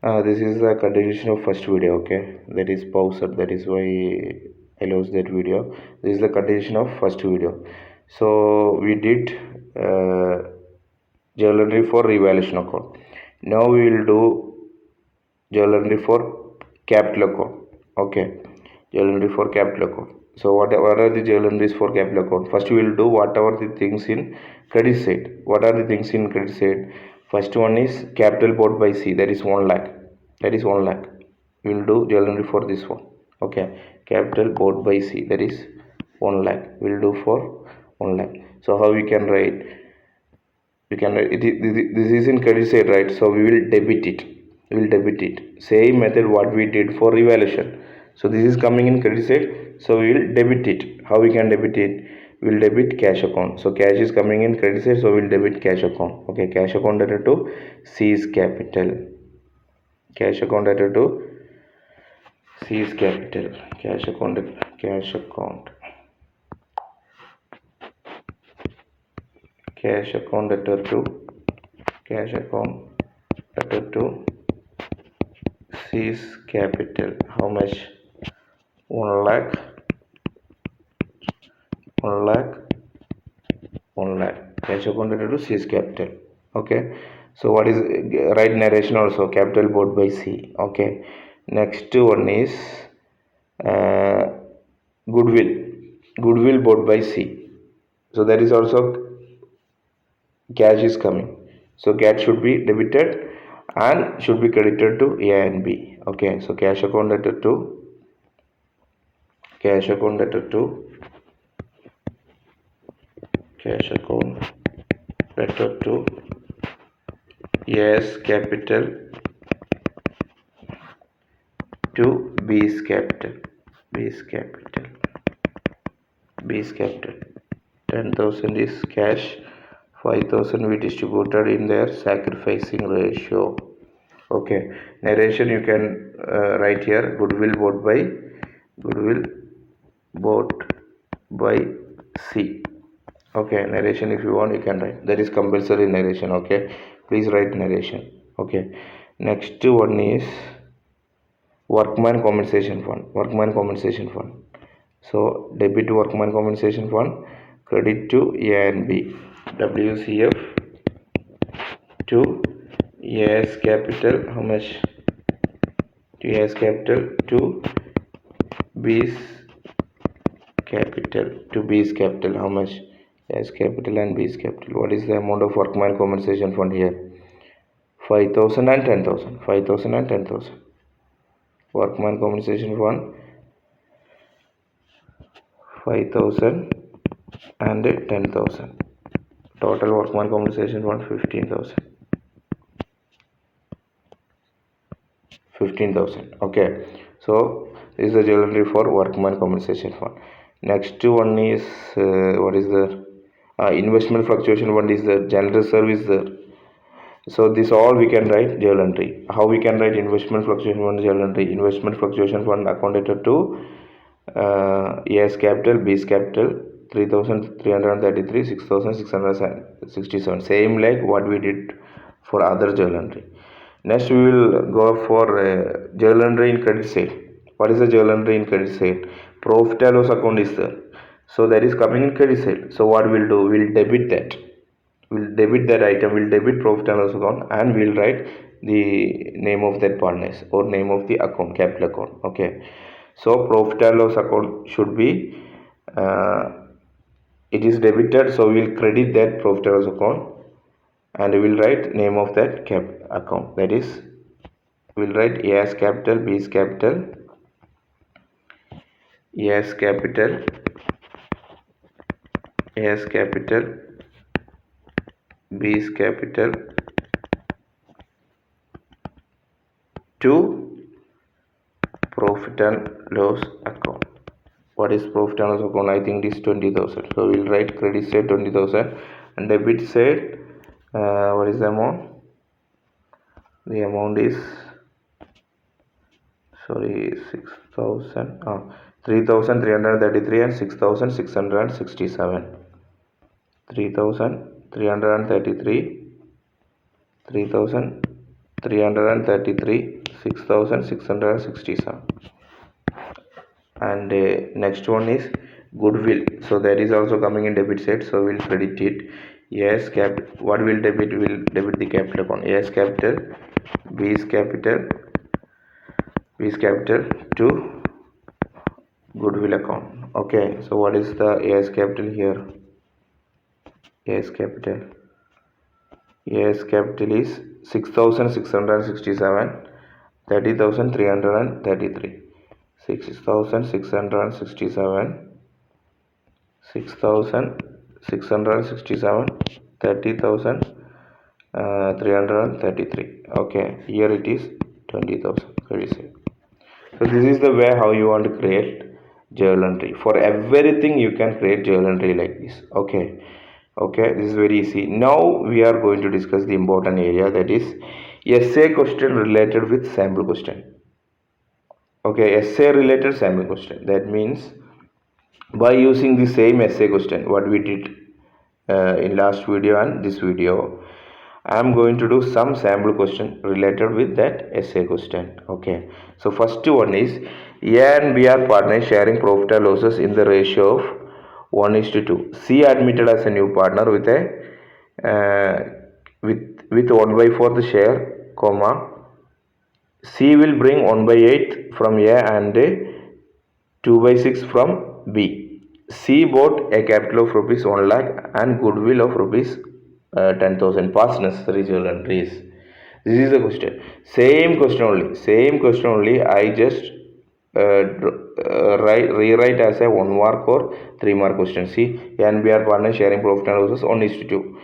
This is the continuation of first video. Okay, that is paused. That is why I lost that video. This is the continuation of first video. So we did journal entry for revaluation account. Now we will do journal entry for capital account. Okay, journal entry for capital account. So what are the journal entries for capital account? First we will do whatever the things in credit side. What are the things in credit side? First one is capital bought by C, that is 1 lakh. That is 1 lakh. We will do journal entry for this one. Okay, capital bought by C, that is 1 lakh. We will do for 1 lakh. So how we can write? We can write this is in credit side, right? So we will debit it. We will debit it. Same method what we did for revaluation. So this is coming in credit side. So we will debit it. How we can debit it? We will debit cash account. So cash is coming in credit side. So we will debit cash account. Okay, cash account data to C's capital. Cash account data to C's capital. Cash account. Cash account. Cash account data to cash account data to C's capital. How much? 1 lakh, 1 lakh, 1 lakh. Cash account data to C's capital. Okay. So what is right narration also? Capital bought by C. Okay. Next one is uh, goodwill. Goodwill bought by C. So that is also cash is coming. So cash should be debited and should be credited to A and B. Okay. So cash account data to cash account data to cash account data to A's capital to B's capital. B's capital. B's capital. 10,000 is cash. 5,000 we distributed in their sacrificing ratio. Okay. Narration you can write here. Goodwill bought by C. Okay, narration if you want you can write. That is compulsory narration. Okay, please write narration. Okay, next one is workman compensation fund. Workman compensation fund. So debit workman compensation fund, credit to A and B. WCF to A's capital. How much? To A's capital to B's capital. To B's capital. How much? A's capital and B's capital. What is the amount of workman compensation fund here? 5,000 and 10,000. 5,000 and 10,000. Workman compensation fund 5,000 and 10,000. Total workman compensation fund 15,000. 15,000. Okay. So this is the journal entry for workman compensation fund. Next one is what is the investment fluctuation fund is the general reserve is there. So this all we can write journal entry. How we can write investment fluctuation fund journal entry? Investment fluctuation fund accounted to A's capital, B's capital, 3,333, 6,667. Same like what we did for other journal entry. Next we will go for journal entry in credit side. What is the journal entry in credit side? Profit and loss account is there. So that is coming in credit side. So what we'll do? We'll debit that. We'll debit that item. We'll debit profit and loss account and we'll write the name of that partners or name of the account, capital account. Okay. So profit and loss account should be it is debited. So we'll credit that profit and loss account and we'll write name of that cap account. That is, we'll write A's capital, B's capital, A's capital, A's capital, B's capital to profit and loss account. What is profit and loss account? I think it is 20,000. So we'll write credit side 20,000 and debit side what is the amount? The amount is 6,000 3,333 and 6,667. 3,333, 333, 6,667. And next one is goodwill. So that is also coming in debit side. So we'll credit it. Yes, what will debit? Will debit the capital account. Yes, capital. B is capital. B is capital to goodwill account. Okay. So what is the AS capital here? AS capital. AS capital is 6,667, 30,333. 6,667, 6,667, 30,333. Okay, here it is 20,000. So this is the way how you want to create journal entry. For everything you can create journal entry like this. Okay, this is very easy. Now we are going to discuss the important area, that is essay question related with sample question. Okay, essay related sample question. That means by using the same essay question what we did in last video and this video, I am going to do some sample question related with that essay question. Okay, so first one is A and B are partners sharing profit and losses in the ratio of 1:2. C admitted as a new partner with a with 1/4 the share, comma C will bring 1/8 from A and 2/6 from B. C bought a capital of rupees 1 lakh and goodwill of rupees 10,000. Past necessary journal entries. This is the question. Same question only. I just rewrite as a 1 mark or 3 mark question. See, A and B are partners sharing profit and losses 1:2.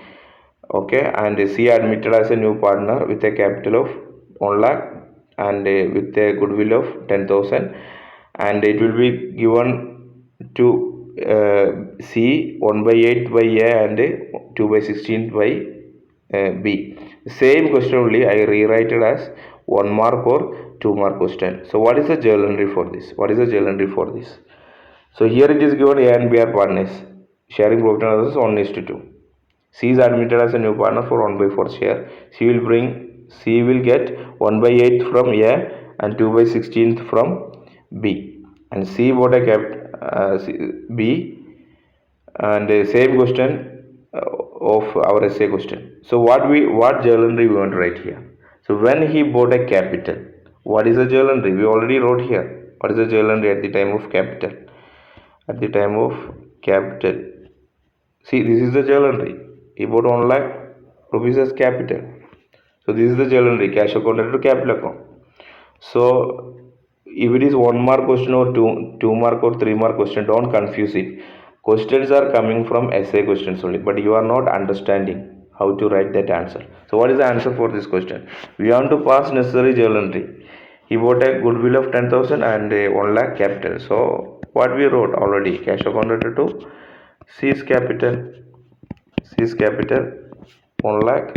Okay, and C admitted as a new partner with a capital of 1 lakh and with a goodwill of 10,000, and it will be given to C 1/8 by A and 2/16 by B. Same question only I rewrite it as 1 mark or 2 mark question. So what is the journal entry for this? So here it is given A and B are partners sharing profit and losses 1:2. C is admitted as a new partner for 1/4 share. C will get 1/8 from A and 2/16 from B. And C bought a B, and same question of our essay question. So what journal entry we want to write here? So when he bought a capital, what is the journal entry? We already wrote here. What is the journal entry at the time of capital? At the time of capital, see, this is the journal entry. He bought 1 lakh rupees as capital. So this is the journal entry, cash account to capital account. So if it is 1 mark question or 2 mark or 3 mark question, don't confuse it. Questions are coming from essay questions only, but you are not understanding how to write that answer. So what is the answer for this question? We want to pass necessary journal entry. He bought a goodwill of 10,000 and 1 lakh capital. So what we wrote already, cash account to C is capital, 1 lakh,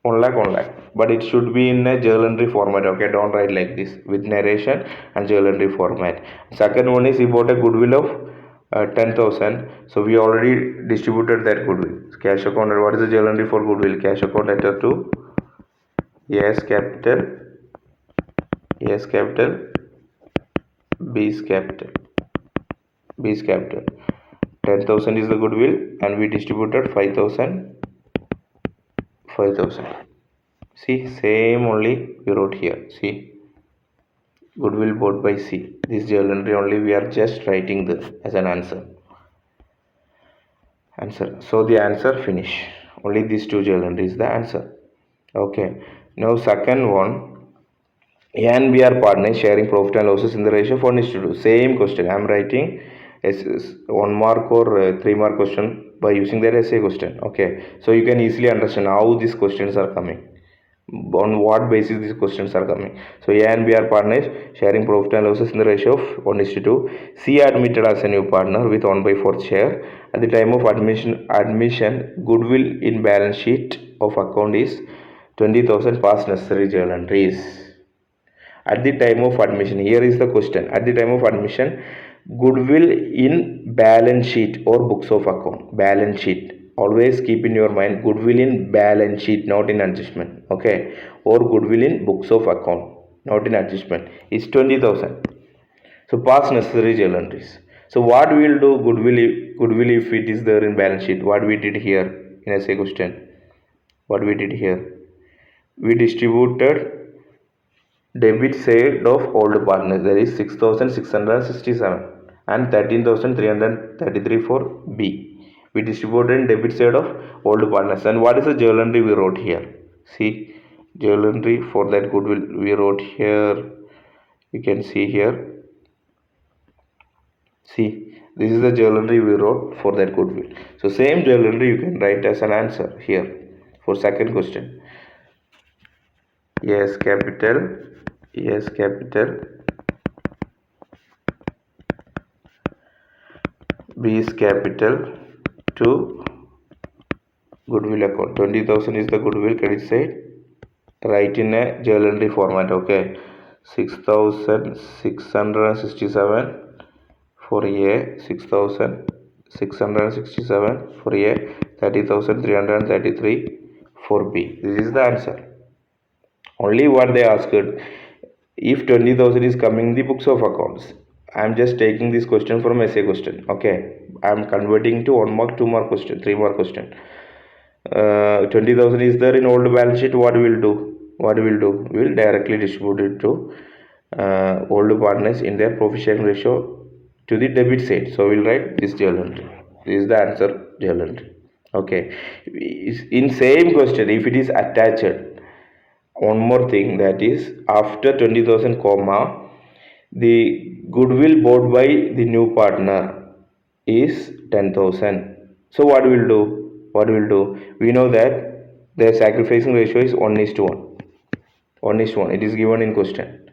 1 lakh, 1 lakh. But it should be in a journal entry format. Okay, don't write like this, with narration and journal entry format. Second one is he bought a goodwill of 10,000. So we already distributed that goodwill. Cash account. What is the journal entry for goodwill? Cash account letter to yes capital, B is capital. 10,000 is the goodwill, and we distributed 5,000. See, same only we wrote here. See, goodwill bought by C. This journal entry only we are just writing as an answer. So the answer finish. Only these two journal entries is the answer. Okay. Now second one, A and B are partners sharing profit and losses in the ratio of 1:2. Same question. I am writing as 1 mark or 3 mark question by using that essay question. Okay. So you can easily understand how these questions are coming. On what basis these questions are coming. So A and B are partners sharing profit and losses in the ratio of 1:2. C admitted as a new partner with 1/4 share. At the time of admission, goodwill in balance sheet of account is 20,000. Past necessary journal entries. At the time of admission, here is the question. At the time of admission, goodwill in balance sheet or books of account. Balance sheet. always keep in your mind goodwill in balance sheet, not in adjustment. Okay, or goodwill in books of account, not in adjustment, is 20,000. So past necessary journal entries. So what we will do, goodwill if it is there in balance sheet, what we did here in essay question, what we did here, we distributed debit side of old partners, that is 6,667 and 13,333 for B. We distributed debit side of old partners. And what is the journal entry we wrote here? See, journal entry for that goodwill we wrote here. You can see here. See, this is the journal entry we wrote for that goodwill. So same journal entry you can write as an answer here for second question. Yes, capital. Yes, capital. B is capital to goodwill account. 20,000 is the goodwill credit side. Write in a journal entry format. Okay, 6,667 for A, 6,667 for A, 30,333 for B. This is the answer. Only what they asked, if 20,000 is coming in the books of accounts, I am just taking this question from essay question. Okay, I am converting to 1 mark, 2 mark question, 3 mark question. 20,000 is there in old balance sheet. What we will do? We will directly distribute it to old partners in their profit sharing ratio to the debit side. So we will write this journal entry. This is the answer, journal entry. Okay, in same question, if it is attached, one more thing, that is after 20,000 comma, the goodwill bought by the new partner is 10,000. So what we will do? We know that the sacrificing ratio is 1:1. 1:1. It is given in question.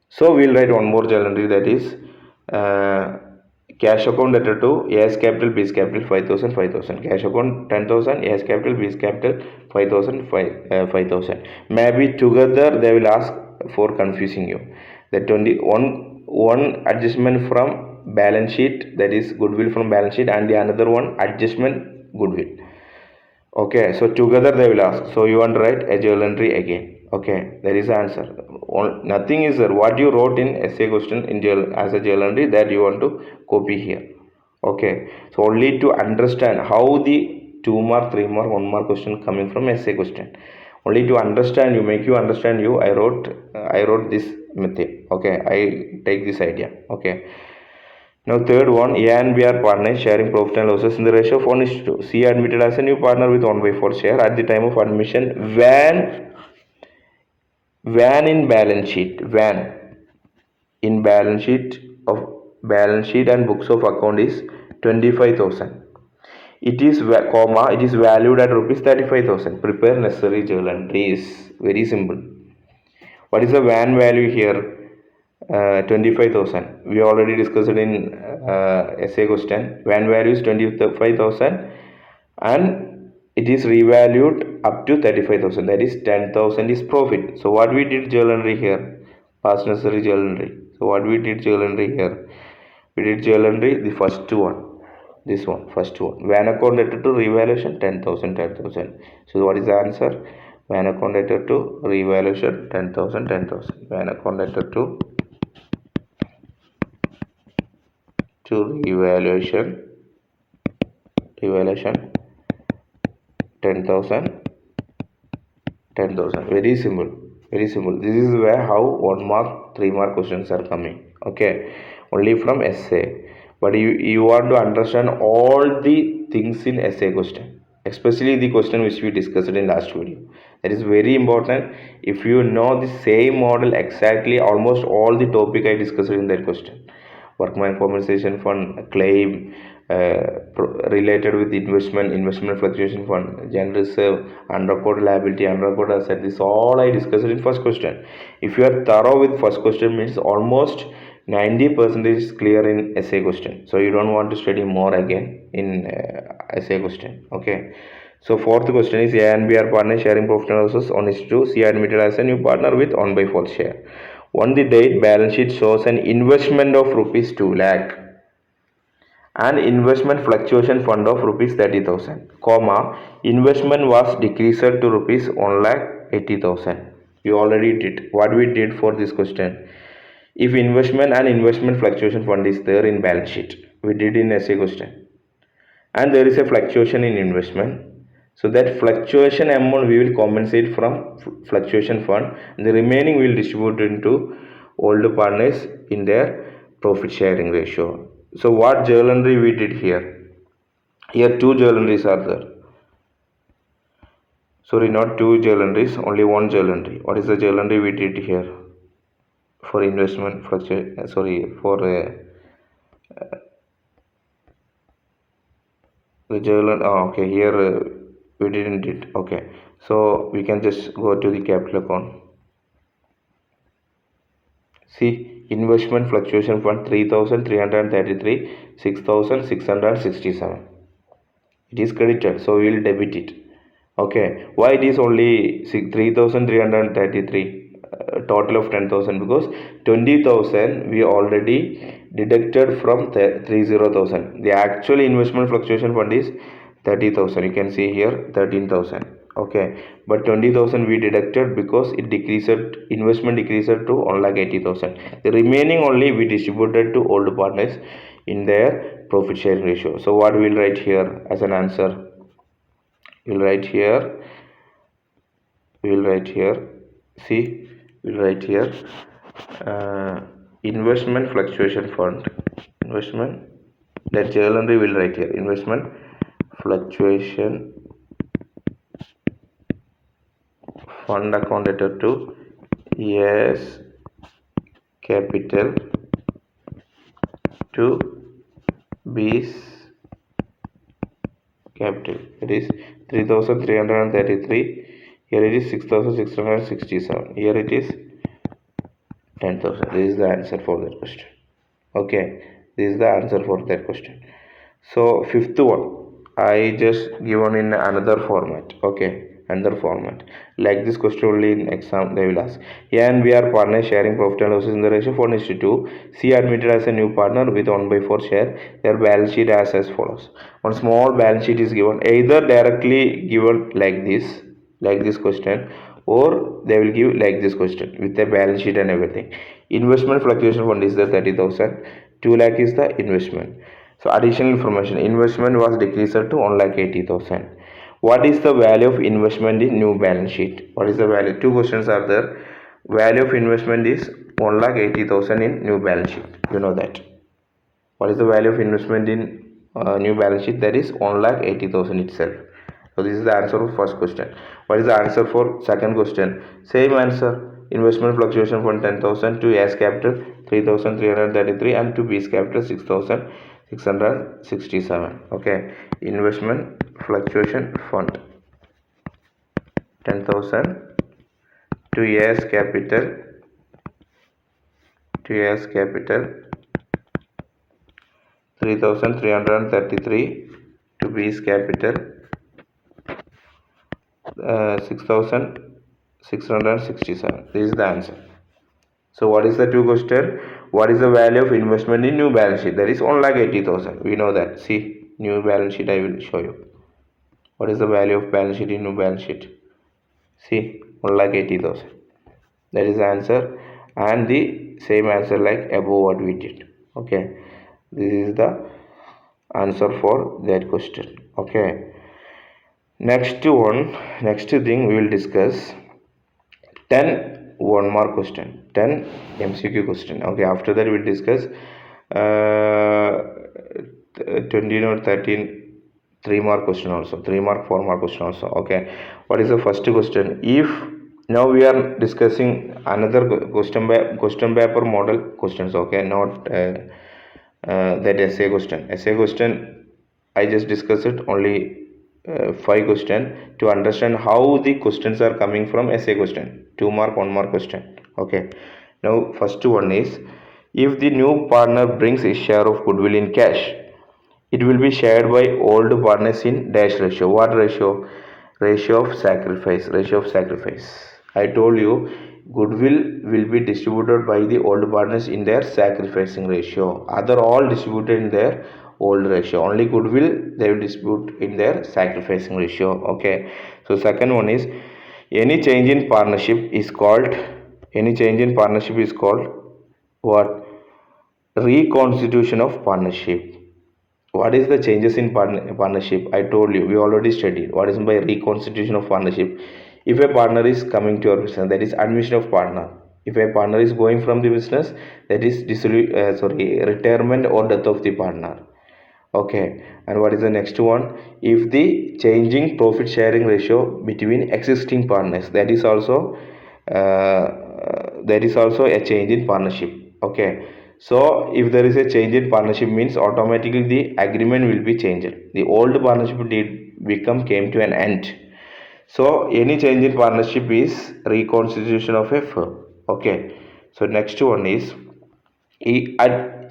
So we will write one more journal entry, that is cash account debtor to AS capital, B's capital 5,000, 5,000. Cash account 10,000, AS capital, B's capital 5,000, 5,000. Maybe together they will ask for confusing you. That only one adjustment from balance sheet, that is goodwill from balance sheet, and the another one adjustment goodwill. Okay, so together they will ask. So you want to write a journal entry again. Okay, that is the answer. Nothing is there. What you wrote in essay question in as a journal entry, that you want to copy here. Okay, so only to understand how the 2 mark, 3 mark, 1 mark question coming from essay question. Only to understand you, make you understand you, I wrote this method. Okay, I take this idea. Okay. Now third one, A and B are partners sharing profit and losses in the ratio of 1:2. C admitted as a new partner with 1/4 share at the time of admission when in balance sheet, in balance sheet and books of account is 25,000. It is valued at rupees 35,000. Prepare necessary journal entries. Very simple. What is the van value here? 25,000. We already discussed it in essay question. Van value is 25,000 and it is revalued up to 35,000. That is 10,000 is profit. So what we did journal entry here? Past necessary journal entry. So what we did journal entry here? We did journal entry the first one. This one, first one. Van account debtor to revaluation 10,000, 10,000. So what is the answer? Van account debtor to revaluation 10,000, 10,000. Van account debtor to revaluation 10,000, 10,000. Very simple. This is where how 1 mark, 3 mark questions are coming. Okay, only from essay. But you want to understand all the things in essay question, especially the question which we discussed in last video. That is very important. If you know the same model exactly, almost all the topic I discussed in that question, workman compensation fund, claim, related with investment fluctuation fund, general reserve, unrecorded liability, unrecorded asset. This all I discussed in first question. If you are thorough with first question, means almost 90% is clear in essay question. So you don't want to study more again in essay question. Okay. So fourth question is A and B are partners sharing profit and losses 1:2. C admitted as a new partner with 1/4 share. On the date, balance sheet shows an investment of rupees 2 lakh and investment fluctuation fund of rupees 30,000, comma, investment was decreased to rupees 1,80,000. We already did what we did for this question. If investment and investment fluctuation fund is there in balance sheet, we did in essay question, and there is a fluctuation in investment, so that fluctuation amount we will compensate from fluctuation fund, and the remaining we will distribute into old partners in their profit sharing ratio. So what journal entry we did here? Here two journal entries are there. Sorry, not two journal entries, only one journal entry. What is the journal entry we did here for investment fluctuation? Sorry, for the journal. Okay, here we didn't did. Okay, so we can just go to the capital account. See, investment fluctuation fund 3,333, 6,667. It is credited, so we will debit it. Okay, why it is only 3,333? Total of 10,000, because 20,000 we already deducted from 30,000. The actual investment fluctuation fund is 30,000. You can see here 13,000. Okay, but 20,000 we deducted because it decreased, investment decreased to 1,80,000. The remaining only we distributed to old partners in their profit sharing ratio. So what we will write here as an answer? We'll write here, see, we'll write here investment fluctuation fund, investment, that journal entry will write here, investment fluctuation fund account letter to yes capital to B's capital. It is 3,333. Here it is 6,667. Here it is 10,000. This is the answer for that question. Okay, this is the answer for that question. So fifth one, I just given in another format. Okay, another format. Like this question only in exam they will ask. Here and we are partners sharing profit and losses in the ratio 4:2. C admitted as a new partner with 1/4 share. Their balance sheet as follows. One small balance sheet is given, either directly given like this question, or they will give like this question with a balance sheet and everything. Investment fluctuation fund is the 30,000. 2 lakh is the investment. So additional information, investment was decreased to 1,80,000. What is the value of investment in new balance sheet? What is the value? Two questions are there. Value of investment is 1,80,000 in new balance sheet. You know that. What is the value of investment in new balance sheet? That is 1,80,000 itself. So this is the answer of first question. What is the answer for second question? Same answer. Investment fluctuation fund 10,000, to A's capital 3,333, and to B's capital 6,667. Okay, investment fluctuation fund 10,000, to A's capital 3,333, to B's capital 6,667. This is the answer. So what is the two question? What is the value of investment in new balance sheet? That is 1,80,000. We know that. See, new balance sheet I will show you. What is the value of balance sheet in new balance sheet? See, 1,80,000. That is the answer, and the same answer like above what we did. Okay, this is the answer for that question. Okay, next thing we will discuss 10 1 mark question, 10 MCQ question. Okay, after that we will discuss 20 or 13 3 mark question also, 3 mark 4 mark question also. Okay, what is the first question? If now we are discussing another question paper model questions. Okay, not that essay question. I just discussed it only 5 question to understand how the questions are coming from essay question, 2 mark 1 mark question. Okay, now first one is, if the new partner brings his share of goodwill in cash, it will be shared by old partners in dash ratio. What ratio? Ratio of sacrifice. I told you goodwill will be distributed by the old partners in their sacrificing ratio. Other all distributed in their old ratio. Only goodwill they will distribute in their sacrificing ratio. Okay, so second one is any change in partnership is called what? Reconstitution of partnership. What is the changes in partnership? I told you, we already studied what is by reconstitution of partnership. If a partner is coming to your business, that is admission of partner. If a partner is going from the business, that is retirement or death of the partner. Okay, and what is the next one? If the changing profit sharing ratio between existing partners, that is also a change in partnership. Okay, so if there is a change in partnership means automatically the agreement will be changed. The old partnership came to an end. So any change in partnership is reconstitution of a firm. Okay, so next one is if at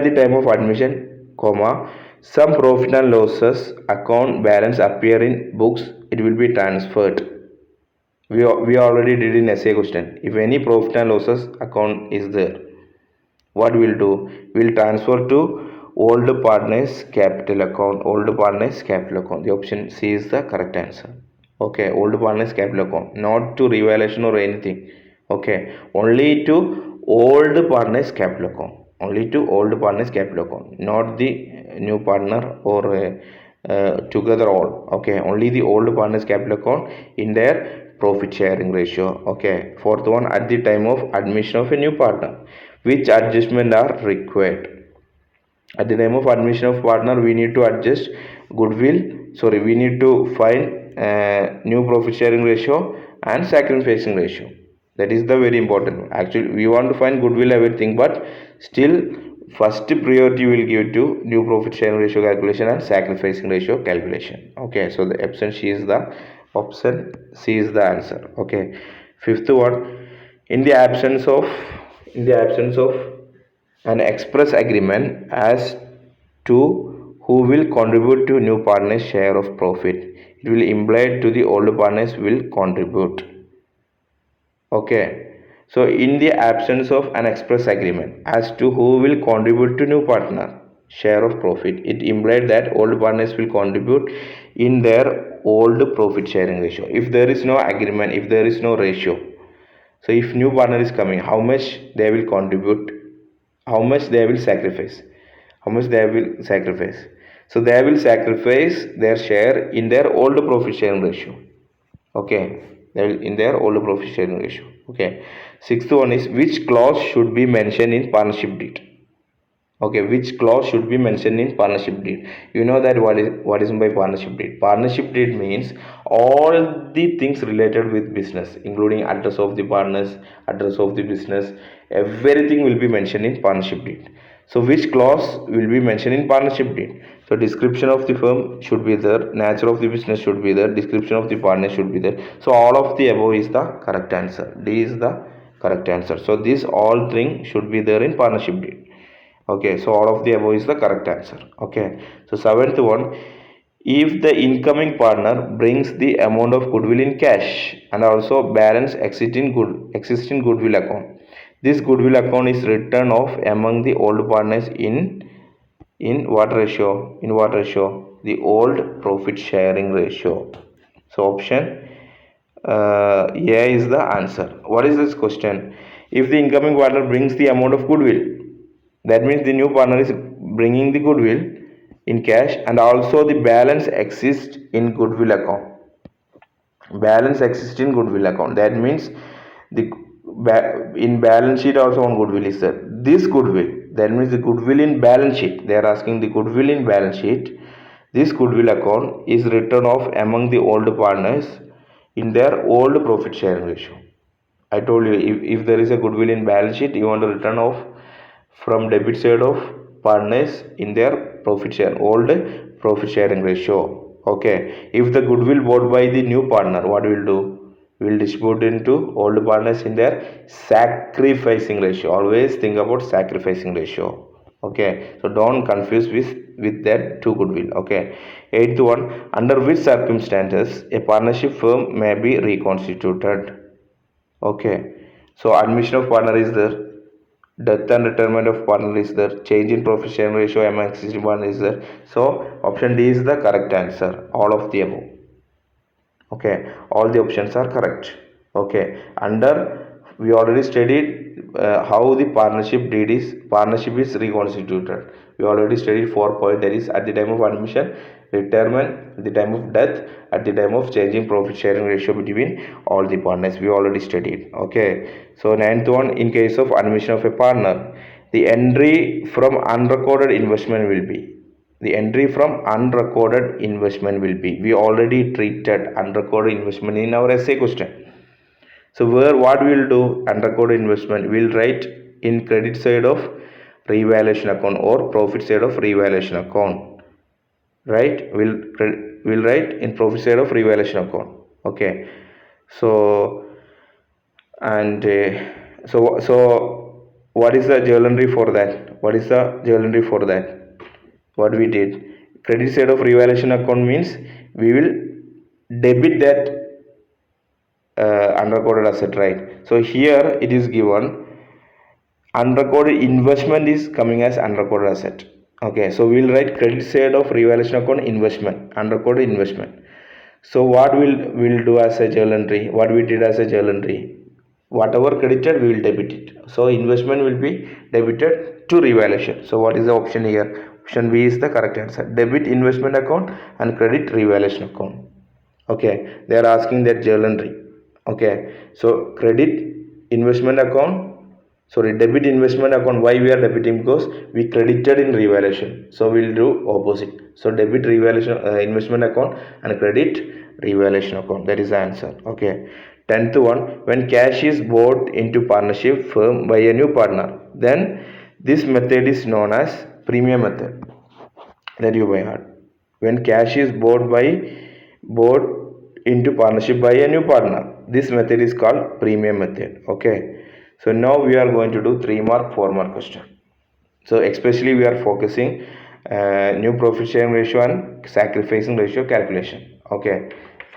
the time of admission, comma, some profit and losses account balance appear in books, it will be transferred. We already did in essay question. If any profit and losses account is there, what we'll do? We'll transfer to old partners capital account. The option C is the correct answer. Okay, old partners capital account, not to revaluation or anything. Okay, only to old partners capital account. Not the new partner or together all. Okay, only the old partners capital account in their profit sharing ratio. Okay, fourth one, at the time of admission of a new partner, which adjustment are required? At the time of admission of partner, we need to adjust goodwill. We need to find new profit sharing ratio and sacrificing ratio. That is the very important. Actually, we want to find goodwill everything, but still first priority will give to new profit sharing ratio calculation and sacrificing ratio calculation. Okay, so the option C is the answer. Okay, fifth one, in the absence of an express agreement as to who will contribute to new partner's share of profit, it will imply to the old partners will contribute. Okay, so in the absence of an express agreement as to who will contribute to new partner share of profit, it implied that old partners will contribute in their old profit sharing ratio. If there is no agreement, if there is no ratio, so if new partner is coming, how much they will contribute, how much they will sacrifice, so they will sacrifice their share in their old profit sharing ratio. Okay, they will in their old profit sharing ratio. Okay, sixth one is which clause should be mentioned in partnership deed? Okay, which clause should be mentioned in partnership deed? You know that what is by partnership deed? Partnership deed means all the things related with business, including address of the partners, address of the business, everything will be mentioned in partnership deed. So which clause will be mentioned in partnership deed? So description of the firm should be there, nature of the business should be there, description of the partner should be there. So all of the above is the correct answer. D is the correct answer. So these all things should be there in partnership deed. Okay, so all of the above is the correct answer. Okay, so seventh one, if the incoming partner brings the amount of goodwill in cash and also balance existing goodwill account, this goodwill account is written off among the old partners in what ratio? The old profit sharing ratio. So option A is the answer. What is this question? If the incoming partner brings the amount of goodwill, that means the new partner is bringing the goodwill in cash and also the balance exists in goodwill account. That means the in balance sheet also on goodwill is there. This goodwill, that means the goodwill in balance sheet. They are asking the goodwill in balance sheet. This goodwill account is written off among the old partners in their old profit sharing ratio. I told you, if there is a goodwill in balance sheet, you want to return off from debit side of partners in their old profit sharing ratio. Okay, if the goodwill bought by the new partner, what we'll do? We'll distribute into old partners in their sacrificing ratio. Always think about sacrificing ratio. Okay, so don't confuse with that two goodwill. Okay, eighth one, under which circumstances a partnership firm may be reconstituted? Okay, so admission of partner is there. death and retirement of partner is there, change in profit sharing ratio among existing partner is there. So option D is the correct answer, all of the above. Okay, all the options are correct. Okay, under we already studied how the partnership is reconstituted. We already studied 4 points, that is at the time of admission, retirement, at the time of death, at the time of changing profit sharing ratio between all the partners. We already studied. Okay, so ninth one, in case of admission of a partner, the entry from unrecorded investment will be, the entry from unrecorded investment will be, we already treated unrecorded investment in our essay question. So where what we will do, unrecorded investment we will write in credit side of revaluation account or profit side of revaluation account, right? We'll write in profit side of revaluation account. Okay, so and so what is the journal entry for that? What is the journal entry for that? What we did, credit side of revaluation account means we will debit that unrecorded asset, right? So here it is given unrecorded investment is coming as unrecorded asset. Okay, so we will write credit side of revaluation account investment, unrecorded investment. So what we'll do as a journal entry, what we did as a journal entry, whatever credited we will debit it. So investment will be debited to revaluation. So what is the option here? Option B is the correct answer, debit investment account and credit revaluation account. Okay, they are asking that journal entry. Okay, so credit investment account, sorry, debit investment account, why we are debiting? Because we credited in revaluation, so we'll do opposite. So debit revaluation investment account and credit revaluation account, that is the answer. Okay, 10th one, when cash is bought into partnership firm by a new partner, then this method is known as premium method, that you by heart. When cash is bought into partnership by a new partner, this method is called premium method. Okay, so now we are going to do 3-mark 4-mark question. So especially we are focusing new profit sharing ratio and sacrificing ratio calculation. Okay,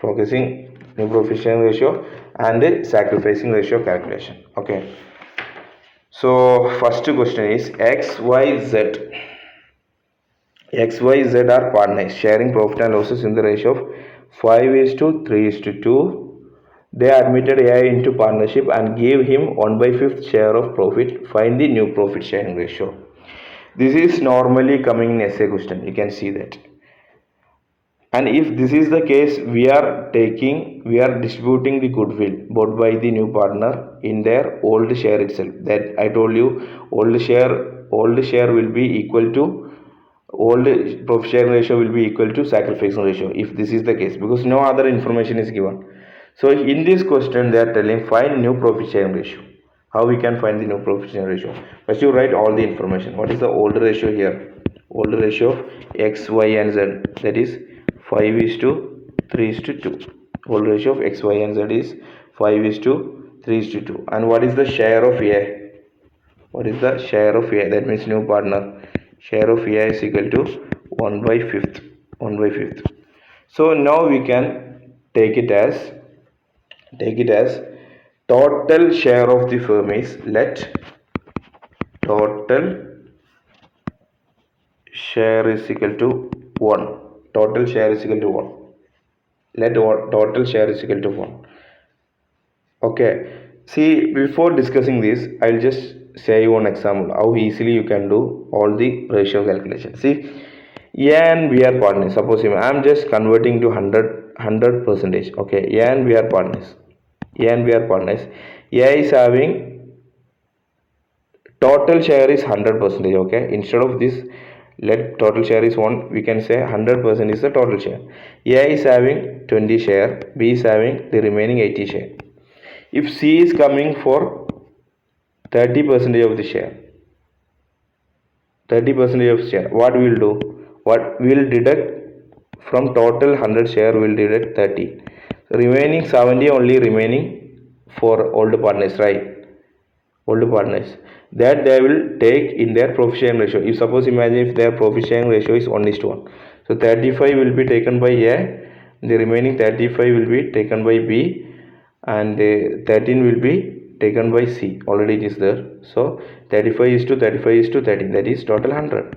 focusing new profit sharing ratio and the sacrificing ratio calculation. Okay, so first question is XYZ are partners sharing profit and losses in the ratio of 5:3:2. They admitted AI into partnership and gave him 1/5 share of profit. Find the new profit sharing ratio. This is normally coming in essay question. You can see that. And if this is the case, we are distributing the goodwill bought by the new partner in their old share itself. That I told you, old share will be equal to, old profit sharing ratio will be equal to sacrificing ratio, if this is the case, because no other information is given. So in this question they are telling find new profit sharing ratio. How we can find the new profit sharing ratio? First you write all the information. What is the old ratio here? Old ratio of X, Y and Z, that is 5:3:2. Old ratio of X, Y and Z is 5:3:2. And what is the share of A? What is the share of A? That means new partner. Share of A is equal to 1/5. So now we can take it as total share of the firm is, let total share is equal to 1. Total share is equal to 1. Let total share is equal to 1. Okay, see, before discussing this, I'll just say you one example how easily you can do all the ratio calculation. See, A and B are partners. Suppose I'm just converting to 100 percentage. Okay, A and B are partners. A is having total share is 100 percentage. Okay, instead of this, let total share is 1, we can say 100% is the total share. A is having 20 share, B is having the remaining 80 share. If C is coming for 30% of the share, what we will do? What we will deduct from total 100 share, we will deduct 30. Remaining 70 only remaining for old partners, right? Old partners, that they will take in their profit sharing ratio. If suppose imagine if their profit sharing ratio is 1:1, so 35 will be taken by A, the remaining 35 will be taken by B, and 13 will be taken by C. Already it is there. So 35 is to 35 is to 13. That is total 100.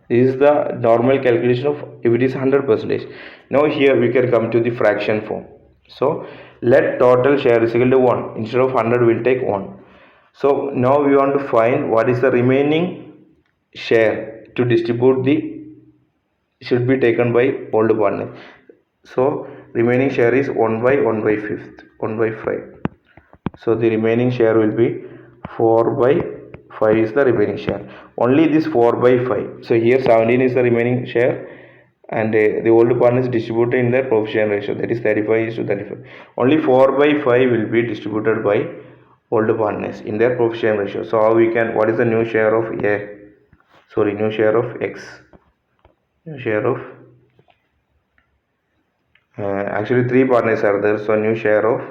This is the normal calculation of if it is 100%. Now here we can come to the fraction form. So let total share is equal to 1. Instead of 100 we'll take 1. So now we want to find what is the remaining share to distribute the should be taken by old partner. So remaining share is 1 by 1 by 5th, 1 by 5. So the remaining share will be 4 by 5 is the remaining share. Only this 4 by 5. So here 17 is the remaining share, and the old partner is distributed in their profit share ratio, that is 35 is to 35. Only 4 by 5 will be distributed by old partners in their profit share ratio. So how we can, what is the new share of new share of X, new share of actually 3 partners are there, so new share of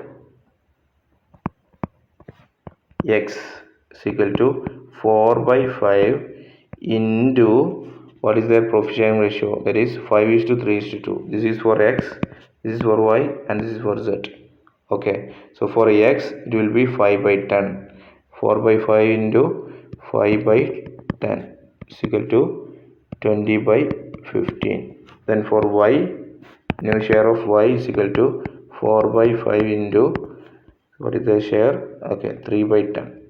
X is equal to 4 by 5 into what is their profit sharing ratio, that is 5 is to 3 is to 2. This is for X, this is for Y, and this is for Z. Okay, so for X it will be 5 by 10. 4 by 5 into 5 by 10 is equal to 20 by 15. Then for Y, new share of Y is equal to 4 by 5 into what is the share? Okay, 3 by 10.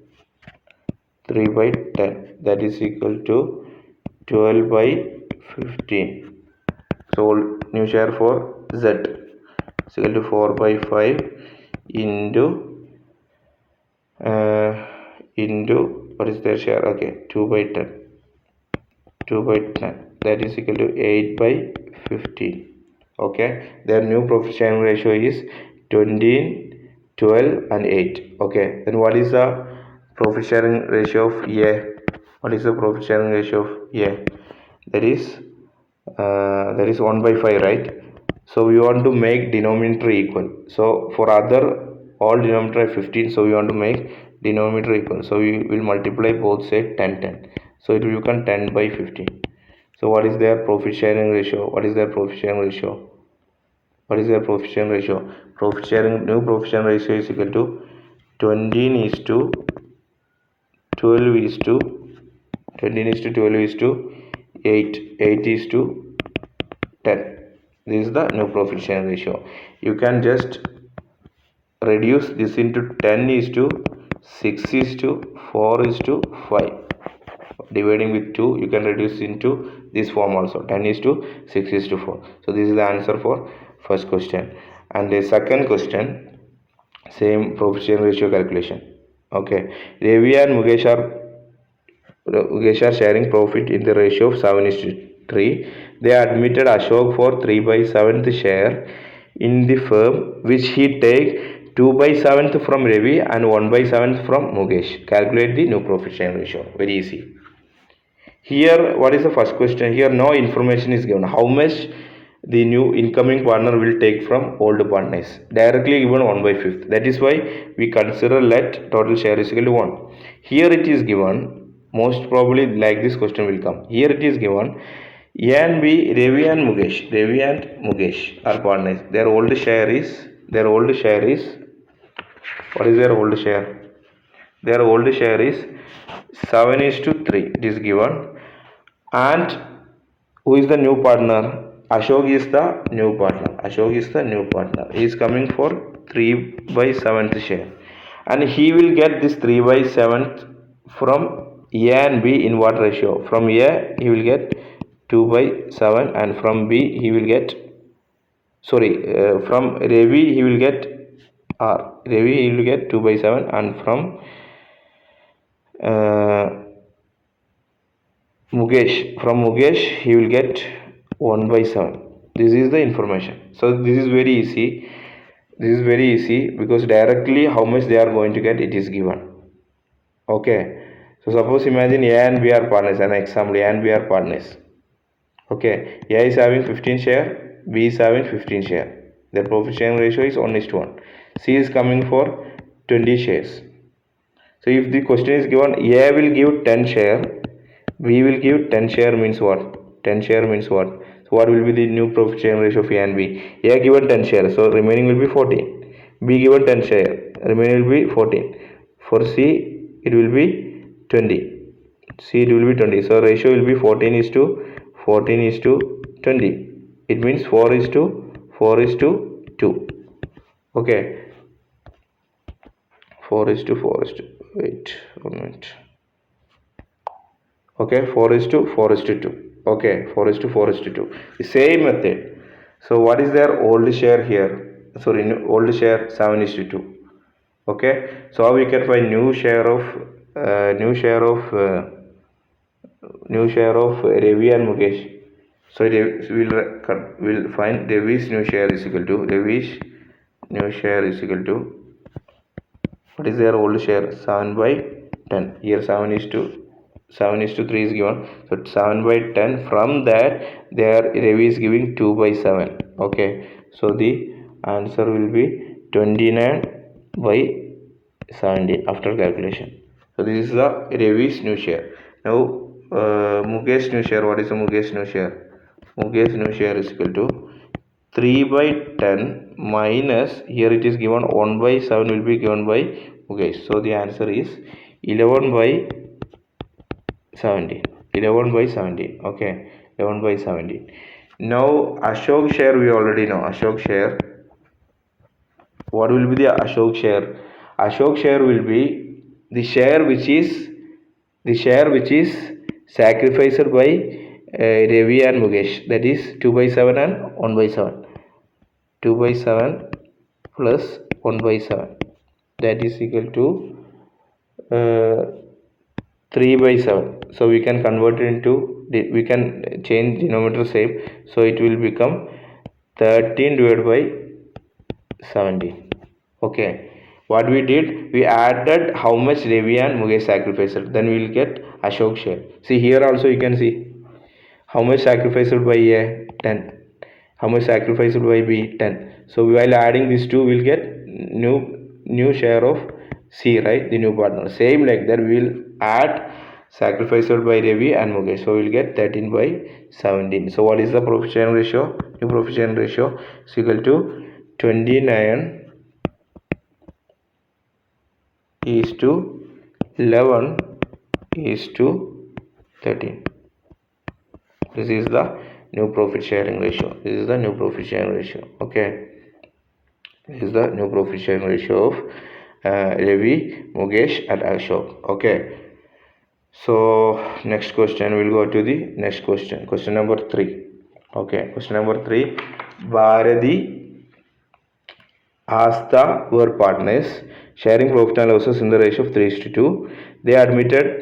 3 by 10, that is equal to 12 by 15. So new share for Z is equal to 4 by 5 into what is their share? Okay, 2 by 10. 2 by 10, that is equal to 8 by 15. Okay, their new profit sharing ratio is 20, 12 and 8. Okay, then what is the profit sharing ratio of A? What is the profit sharing ratio of A? That is 1 by 5, right? So we want to make denominator equal. So for other all denominator 15, so we want to make denominator equal. So we will multiply both sides 10 10. So it will become 10 by 15. So what is their profit sharing ratio? What is their profit sharing ratio? What is their profit sharing ratio? Profit sharing, new profit sharing ratio is equal to 20 is to 12 is to 20 is to 12 is to 8. 8 is to 10. This is the new profit sharing ratio. You can just reduce this into 10 is to 6 is to 4 is to 5. Dividing with 2, you can reduce into this form also. 10 is to 6 is to 4. So this is the answer for first question. And the second question, same profit sharing ratio calculation. Okay, Ravi and Mukesh are sharing profit in the ratio of 7 is to 3. They admitted Ashok for 3 by 7th share in the firm, which he take 2 by 7th from Ravi and 1 by 7th from Mukesh. Calculate the new profit sharing ratio. Very easy. Here, what is the first question? Here no information is given. How much the new incoming partner will take from old partners? Directly given 1 by 5th. That is why we consider let total share is equal to 1. Here it is given, most probably like this question will come. Here it is given A and B, Ravi and Mukesh. Ravi and Mukesh are partners. Their old share is what is their old share? Their old share is 7 is to 3. It is given. And who is the new partner? Ashok is the new partner. Ashok is the new partner. He is coming for 3 by 7th share. And he will get this 3 by 7th from A and B in what ratio? From A he will get 2 by 7, and from B he will get from Ravi he will get Ravi he will get 2 by 7, and from Mukesh he will get 1 by 7. This is the information. So this is very easy. This is very easy because directly how much they are going to get, it is given. Okay. So suppose imagine A and B are partners. An example, A and B are partners. Okay. A is having 15 share, B is having 15 share. Their profit sharing ratio is 1 is to 1. C is coming for 20 shares. So if the question is given, A will give 10 share, B will give 10 share means what? 10 share means what? So what will be the new profit sharing ratio of A and B? A given 10 share, so remaining will be 14. B given 10 share, remaining will be 14. For C it will be 20. C it will be 20. So ratio will be 14 is to 20. It means 4 is to 2. Okay, 4 is to wait 1 minute. Okay, 4 is to 2. Okay, 4 is to 2. The same method. So what is their old share here? Sorry, old share 7 is to 2. Okay, so how we can find new share of Ravi and Mukesh. So we'll find Ravi's new share is equal to what is their old share? 7 by 10. Here 7 is to 3 is given. So 7 by 10. From that, their Ravi is giving 2 by 7. Okay. So the answer will be 29 by 17 after calculation. So this is the Ravi's new share. Now Mukesh new share. What is the Mukesh new share? Mukesh new share is equal to 3 by 10 minus, here it is given 1 by 7 will be given by Mukesh. So the answer is 11 by 17. 11 by 17. Okay, 11 by 17. Now Ashok share we already know. Ashok share. What will be the Ashok share? Ashok share will be the share which is sacrificed by Ravi and Mukesh. That is 2 by 7 and 1 by 7. 2 by 7 plus 1 by 7, that is equal to 3 by 7. So we can convert it into, we can change denominator same, so it will become 13 divided by 17. Okay, what we did, we added how much Ravi and Mukesh sacrificed, then we will get Ashok share. See here also you can see how much sacrificed by A, 10. How much sacrificed by B, 10. So while adding these two, we'll get new share of C, right? The new partner. Same like that, we will add sacrificed by Ravi and Mukesh. So we'll get 13 by 17. So what is the profit sharing ratio? New profit sharing ratio is equal to 29 is to 11 is to 13. This is the new profit sharing ratio. Okay, this is the new profit sharing ratio of Ravi, Mukesh and Ashok. Okay, so next question, we'll go to the next question number 3. Okay, question number 3. Bharati, Asta were partners sharing profit and losses in the ratio of 3:2. They admitted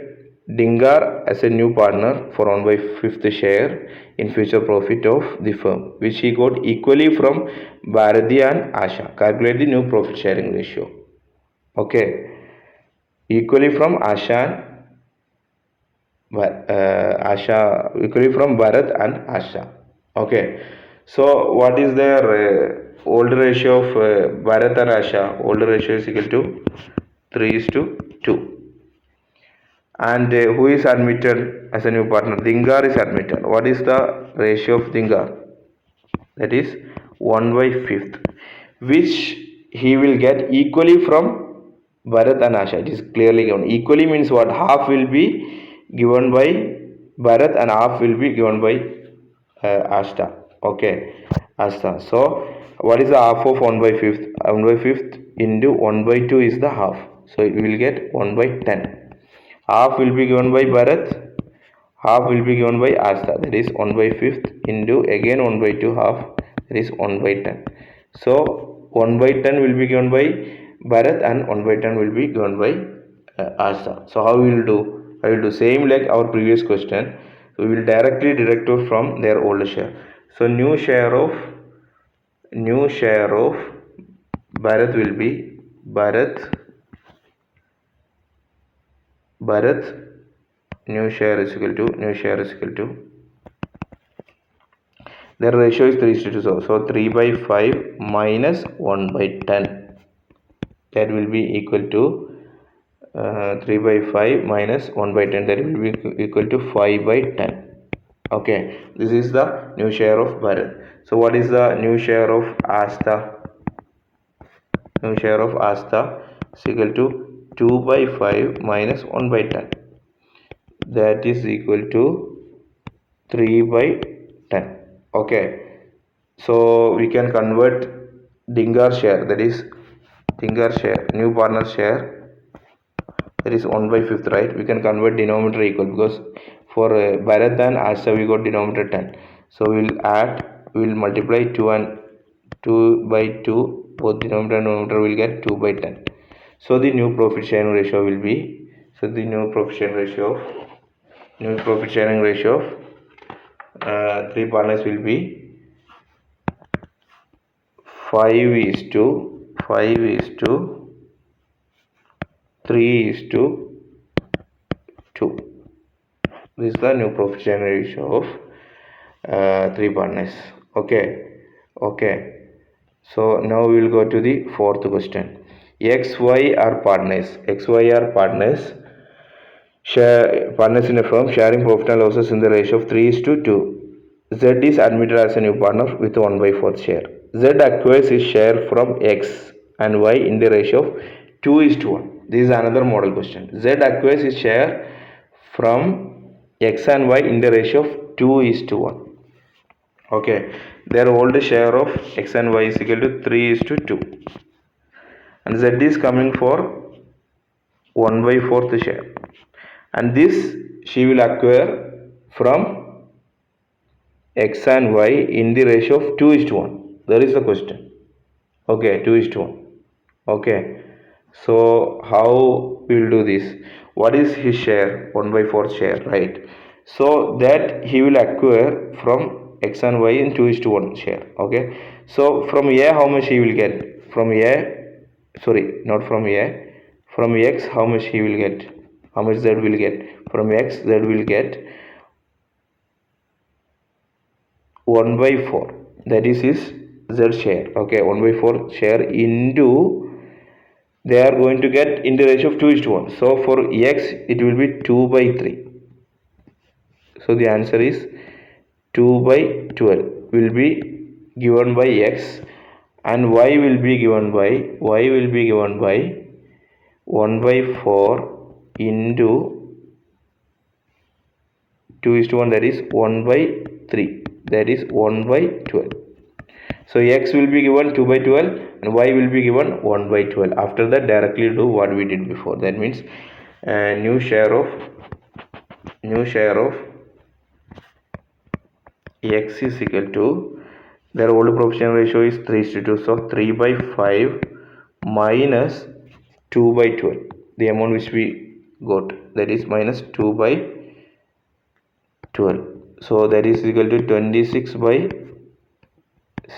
Dingar as a new partner for 1 by 5th share in future profit of the firm, which he got equally from Bharati and Asha. Calculate the new profit sharing ratio. Okay, equally from Asha equally from Bharat and Asha. Okay, so what is their old ratio of Bharat and Asha? Old ratio is equal to 3:2. And who is admitted as a new partner? Dingar is admitted. What is the ratio of Dingar? That is 1 by 5th, which he will get equally from Bharat and Asha. It is clearly given. Equally means what? Half will be given by Bharat and half will be given by Asta. Okay, Asta. So what is the half of 1 by 5th? 1 by 5th into 1 by 2 is the half. So we will get 1 by 10. Half will be given by Bharat, half will be given by Asta, that is 1 by 5th into again 1 by 2 half, that is 1 by 10. So 1 by 10 will be given by Bharat and 1 by 10 will be given by Asta. So how we will do? I will do same like our previous question. So we will directly deduct from their old share. So new share of Bharat will be Bharat new share is equal to their ratio is 3:2. So 3 by 5 minus 1 by 10, that will be equal to 3 by 5 minus 1 by 10, that will be equal to 5 by 10. Okay, this is the new share of Bharat. So what is the new share of Asta? New share of Asta is equal to 2 by 5 minus 1 by 10. That is equal to 3 by 10. Okay, so we can convert Dingar share, that is Dingar share, new partner share, that is 1 by 5th, right? We can convert denominator equal, because for Bharat and Asha we got denominator 10. So we'll multiply 2 and 2 by 2, both denominator and numerator will get 2 by 10. So the new profit sharing ratio will be, new profit sharing ratio of three partners will be 5 is to 3 is to 2. This is the new profit sharing ratio of three partners. Okay. So now we will go to the fourth question. XY are partners. Partners in a firm sharing profit and losses in the ratio of 3 is to 2. Z is admitted as a new partner with 1 by 4th share. Z acquires his share from X and Y in the ratio of 2 is to 1. This is another model question. Z acquires his share from X and Y in the ratio of 2 is to 1. Okay, their old share of X and Y is equal to 3 is to 2. And Z is coming for 1 by 4th share. And this she will acquire from X and Y in the ratio of 2 is to 1. There is the question. Okay, 2 is to 1. Okay, so how we will do this? What is his share? 1 by 4th share, right? So that he will acquire from X and Y in 2 is to 1 share. Okay, so from A how much he will get? From X how much he will get? How much Z will get? From X Z will get 1 by 4, that is his Z share. Okay, 1 by 4 share into, they are going to get in the ratio of 2 is to 1. So for X it will be 2 by 3. So the answer is 2 by 12 will be given by X, and Y will be given by 1 by 4 into 2 is to 1, that is 1 by 3, that is 1 by 12. So X will be given 2 by 12 and Y will be given 1 by 12. After that, directly do what we did before. That means new share of X is equal to, their old profit sharing ratio is 3 is to 2. So 3 by 5 minus 2 by 12. The amount which we got, that is minus 2 by 12. So that is equal to 26 by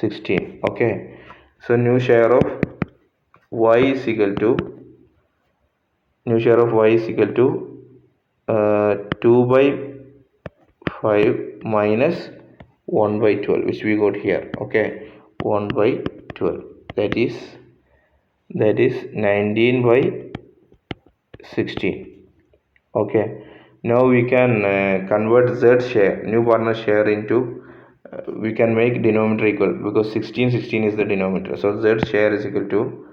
16. Okay, so new share of Y is equal to 2 by 5 minus 1 by 12, which we got here. Okay, 1 by 12, that is 19 by 16. Okay, now we can convert Z share, new partner share, into we can make denominator equal, because 16 is the denominator. So Z share is equal to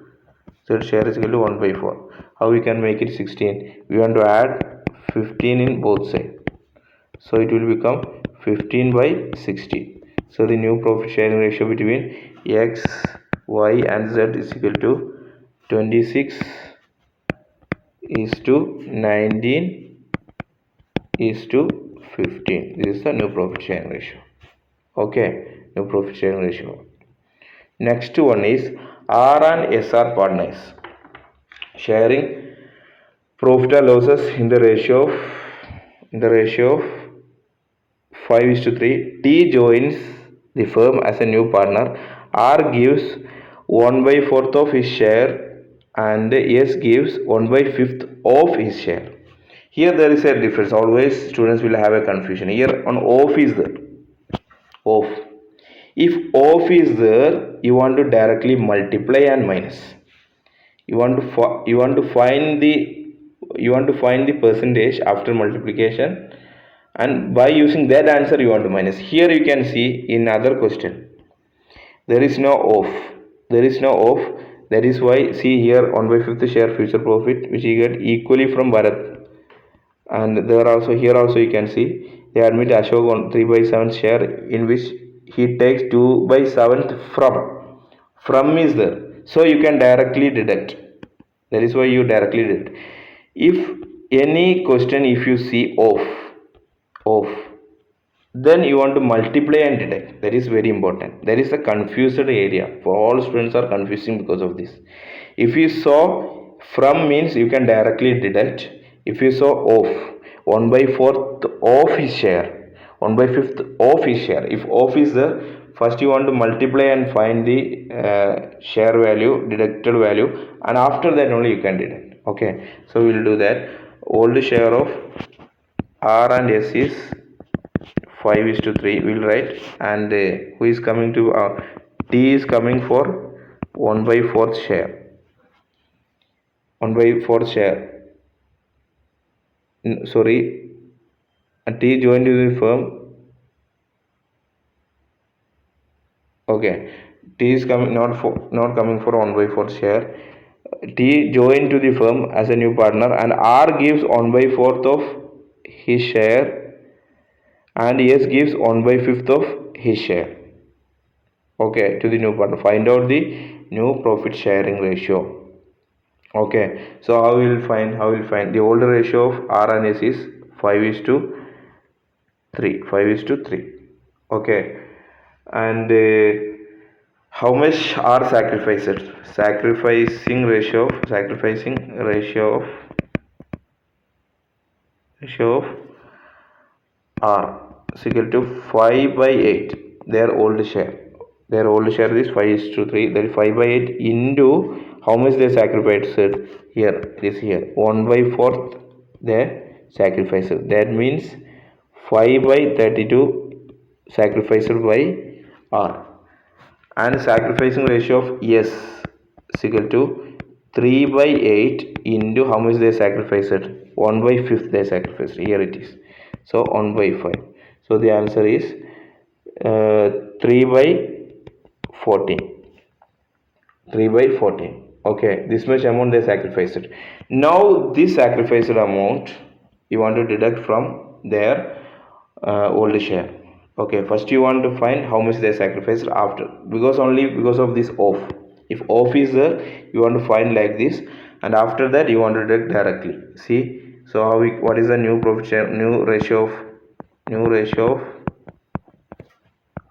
1 by 4. How we can make it 16? We want to add 15 in both sides, so it will become 15 by 16. So the new profit sharing ratio between X, Y and Z is equal to 26 is to 19 is to 15. This is the new profit sharing ratio. Okay, new profit sharing ratio. Next one is R and SR partners sharing profit and losses in the ratio of 5 is to 3. T joins the firm as a new partner. R gives 1 by 4th of his share and S gives 1 by 5th of his share. Here there is a difference. Always students will have a confusion. Here on off is there. Off. If off is there, you want to directly multiply and minus. You want to find the percentage after multiplication, and by using that answer you want to minus. Here you can see in other question there is no off. That is why, see here, 1 by 5th share future profit which you get equally from Bharat. And there also, here also you can see they admit Ashok on 3 by 7 share in which he takes 2 by 7th from is there, so you can directly deduct. That is why you directly deduct. If any question, if you see off, then you want to multiply and deduct. That is very important. That is the confused area for all students are confusing because of this. If you saw from means you can directly deduct. If you saw off, 1 by 4th of his share, 1 by 5th of his share, if off is there, first you want to multiply and find the share value, deducted value, and after that only you can deduct. Okay, so we will do that. Old share of R and S is 5:3 we'll write, and who is coming to T is coming for 1 by 4th share, 1 by 4th share, sorry, T joined to the firm. Okay, T is coming, not coming for 1 by 4th share. T joined to the firm as a new partner, and R gives 1 by 4th of his share, and S gives 1 by 5th of his share. Okay, to the new partner. Find out the new profit sharing ratio. Okay, so how we will find the older ratio of R and S is 5:3. Okay, and how much are sacrificed? Sacrificing ratio of R is equal to 5 by 8. Their old share is 5:3. That is 5 by 8 into how much they sacrificed. Here it is, here 1 by 4th they sacrificed. That means 5 by 32 sacrificed by R. And sacrificing ratio of S is equal to 3 by 8 into how much they sacrificed, 1 by 5th they sacrificed. Here it is, so 1 by 5. So the answer is 3 by 14. Okay, this much amount they sacrificed. Now this sacrificed amount you want to deduct from their old share. Okay, first you want to find how much they sacrificed after, because of this off. If off is there, you want to find like this, and after that you want to deduct directly. See, so what is the new profit share, new ratio of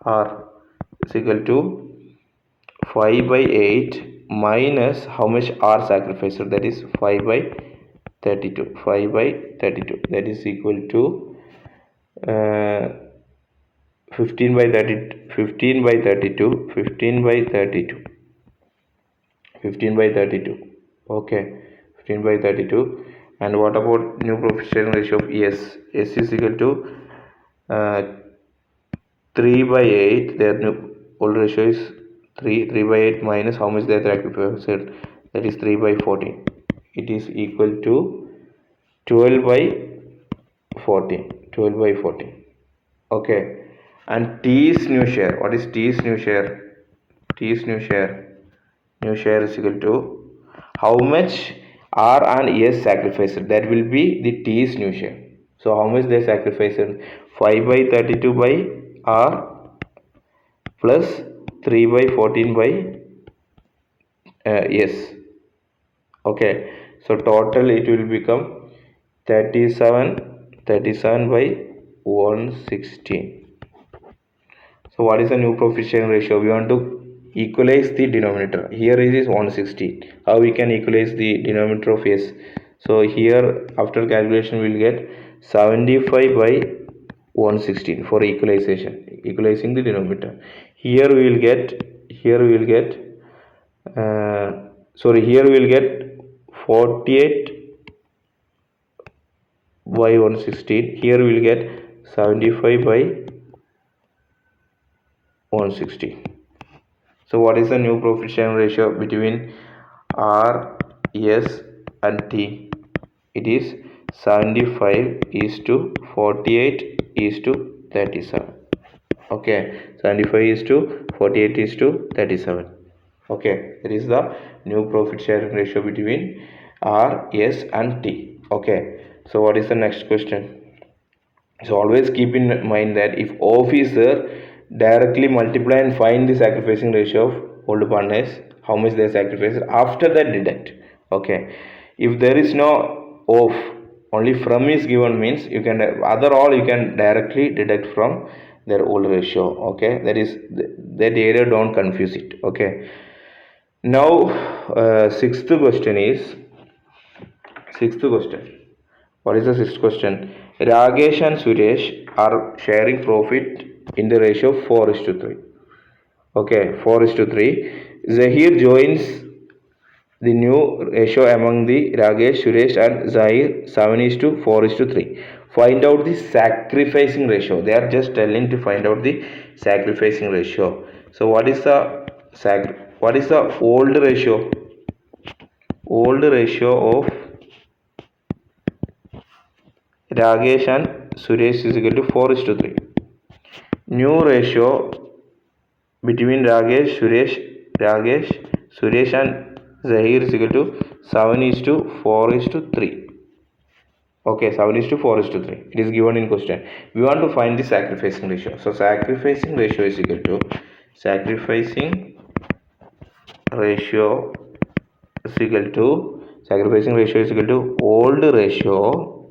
R is equal to 5 by 8 minus how much R sacrificed, that is 5 by 32. That is equal to 15 by 32. 15 by 32. Okay, 15 by 32. And what about new profit sharing ratio of S? S is equal to 3 by 8. Their new old ratio is 3 by 8 minus how much they sacrificed, that is 3 by 14. It is equal to 12 by 14. Okay, and T's new share, what is T's new share? New share is equal to how much R and S sacrificed, that will be the T's new share. So how much they sacrificed? 5 by 32 by R plus 3 by 14 by S. Okay, so total it will become 37 by 116. So what is the new profit sharing ratio? We want to equalize the denominator. Here it is 116. How we can equalize the denominator of S? So here after calculation we will get 75 by 116 for equalizing the denominator. Here we will get 48 by 116. Here we will get 75 by 160. So what is the new profit sharing ratio between R, S and T? It is 75:48:37. Okay, 75:48:37. Okay, that is the new profit sharing ratio between R, S and T. Okay, so what is the next question? So always keep in mind that if officer directly multiply and find the sacrificing ratio of old partners, how much they sacrifice, after that deduct. Okay, if there is no off, only from is given, means you can other all you can directly deduct from their old ratio. Okay, that is that area, don't confuse it. Okay, now sixth question. What is the sixth question? Ragesh and Suresh are sharing profit in the ratio of 4 is to 3. Okay, 4 is to 3. Zahir joins the new ratio among the Ragesh, Suresh and Zahir 7 is to 4 is to 3. Find out the sacrificing ratio. They are just telling to find out the sacrificing ratio. So what is the old ratio? Old ratio of Ragesh and Suresh is equal to 4 is to 3. New ratio between Suresh and Zahir is equal to 7 is to 4 is to 3. Okay, 7 is to 4 is to 3. It is given in question. We want to find the sacrificing ratio. So sacrificing ratio is equal to old ratio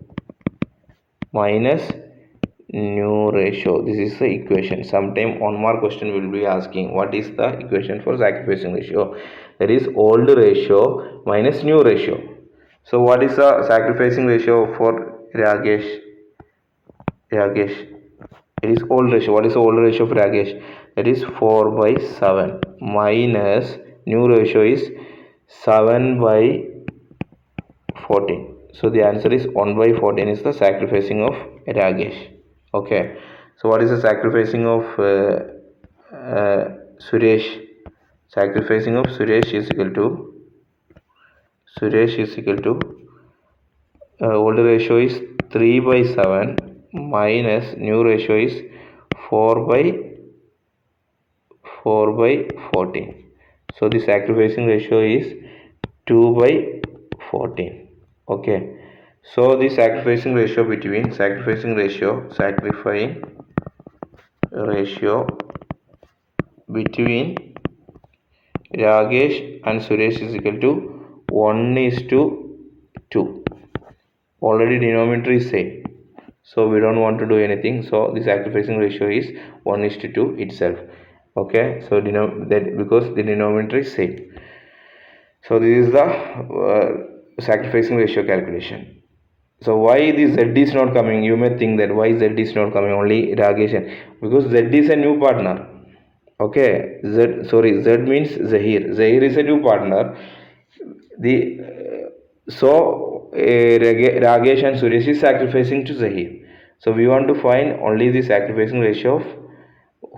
minus new ratio. This is the equation. Sometime 1 mark question will be asking what is the equation for sacrificing ratio. That is old ratio minus new ratio. So what is the sacrificing ratio for Ragesh? It is old ratio. What is the old ratio of Ragesh? That is 4 by 7 minus new ratio is 7 by 14. So the answer is 1 by 14 is the sacrificing of Ragesh. Okay. So what is the sacrificing of Suresh? Sacrificing of Suresh is equal to old ratio is 3 by 7 minus new ratio is 4 by 14. So the sacrificing ratio is 2 by 14. Okay. So the sacrificing ratio between Ragesh and Suresh is equal to 1 is to 2. Already denominator is same. So we don't want to do anything. So the sacrificing ratio is 1 is to 2 itself. Okay. So because the denominator is same. So this is the sacrificing ratio calculation. So why the Z is not coming? You may think that why Z is not coming, only Ragesh, because Z is a new partner. Okay, Z means Zahir. Zahir is a new partner. Ragesh and Suresh is sacrificing to Zahir. So we want to find only the sacrificing ratio of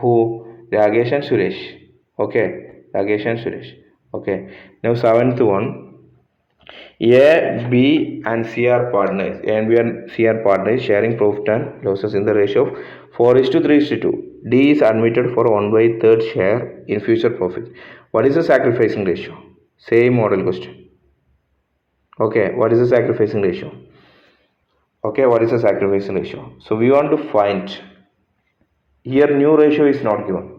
who? Ragesh and Suresh. Okay, Ragesh and Suresh. Okay. Now 7th one. A, B and C are partners. A and B and C are partners sharing profit and losses in the ratio of 4 is to 3 is to 2. D is admitted for 1 by 3rd share in future profit. What is the sacrificing ratio? Same model question. Okay, what is the sacrificing ratio? Okay, what is the sacrificing ratio? So we want to find, here new ratio is not given.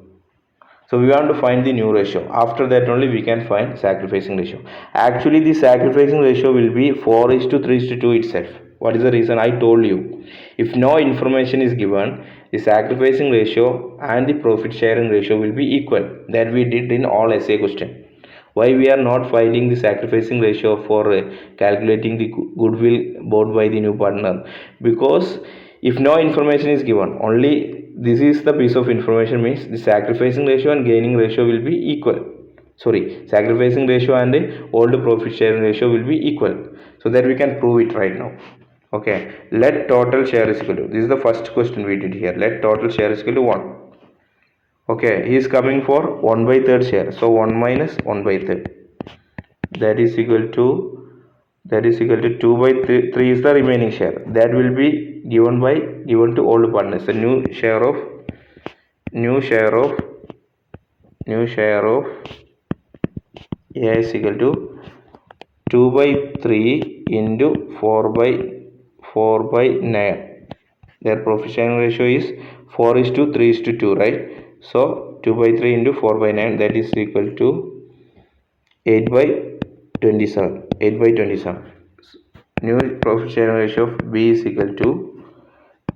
So we want to find the new ratio. After that only we can find sacrificing ratio. Actually the sacrificing ratio will be 4 is to 3 is to 2 itself. What is the reason? I told you. If no information is given, the sacrificing ratio and the profit sharing ratio will be equal. That we did in all essay question. Why we are not finding the sacrificing ratio for calculating the goodwill bought by the new partner? Because if no information is given, only this is the piece of information, means the sacrificing ratio and gaining ratio will be equal. Sacrificing ratio and the old profit sharing ratio will be equal. So that we can prove it right now. Okay, let total share is equal to, this is the first question we did here. Let total share is equal to 1. Okay, he is coming for 1 by 3rd share. So 1 minus 1 by 3rd. That is equal to 2 by 3 is the remaining share. That will be given to old partners. The new share of A is equal to 2 by 3 into 4 by 9. Their profit sharing ratio is 4 is to 3 is to 2, right? So 2 by 3 into 4 by 9, that is equal to 8 by 27. 8 by 27. New profit sharing ratio of B is equal to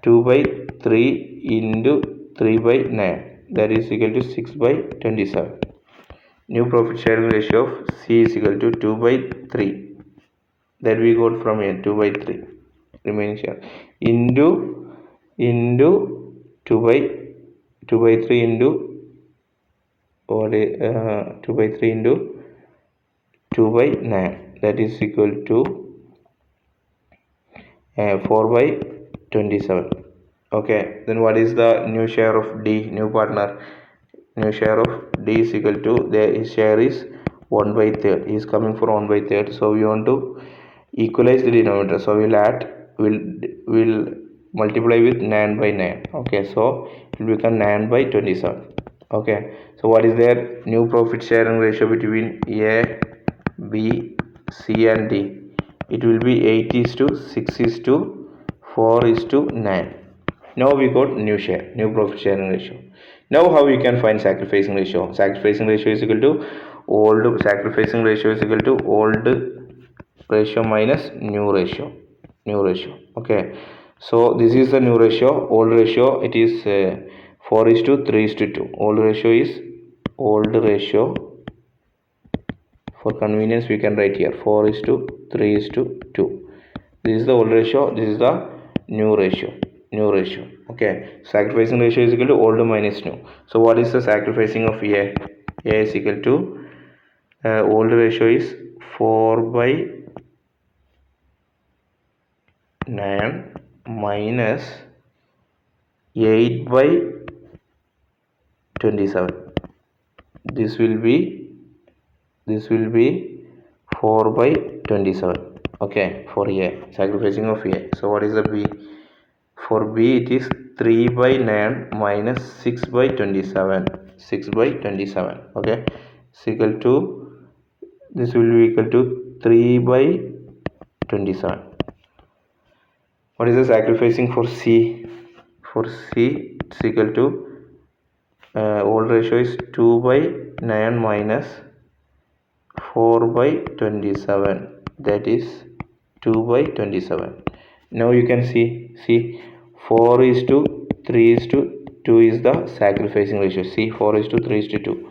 2 by 3 into 3 by 9, that is equal to 6 by 27. New profit sharing ratio of C is equal to 2 by 3, that we got from here, 2 by 3 remaining share into 2 by 3 into 2 by 3 into 2 by 9, that is equal to 4 by 27. Okay, then what is the new share of D, new partner? New share of D is equal to, his share is 1 by 3rd. He is coming for 1 by 3rd. So we want to equalize the denominator. So we'll multiply with 9 by 9. Okay, so it will become 9 by 27. Okay, so what is their new profit sharing ratio between A, B, C and D? It will be 8 is to 6 is to 4 is to 9. Now we got new share, new profit sharing ratio. Now how we can find sacrificing ratio? Sacrificing ratio is equal to old sacrificing ratio is equal to old ratio minus new ratio. Okay, so this is the new ratio. Old ratio, it is 4 is to 3 is to 2. Old ratio is old ratio. For convenience we can write here 4 is to 3 is to 2. This is the old ratio, this is the new ratio. Okay, sacrificing ratio is equal to old minus new. So what is the sacrificing of A? A is equal to old ratio is 4 by 9 minus 8 by 27. This will be 4 by 27. Okay, for A, sacrificing of A. So what is the B? For B it is 3 by 9 minus 6 by 27. 6 by 27. Okay, is equal to, this will be equal to 3 by 27. What is the sacrificing for C? For C it's equal to old ratio is 2 by 9 minus 4 by 27, that is 2 by 27. Now you can see 4 is to 3 is to 2 is the sacrificing ratio. See, 4 is to 3 is to 2.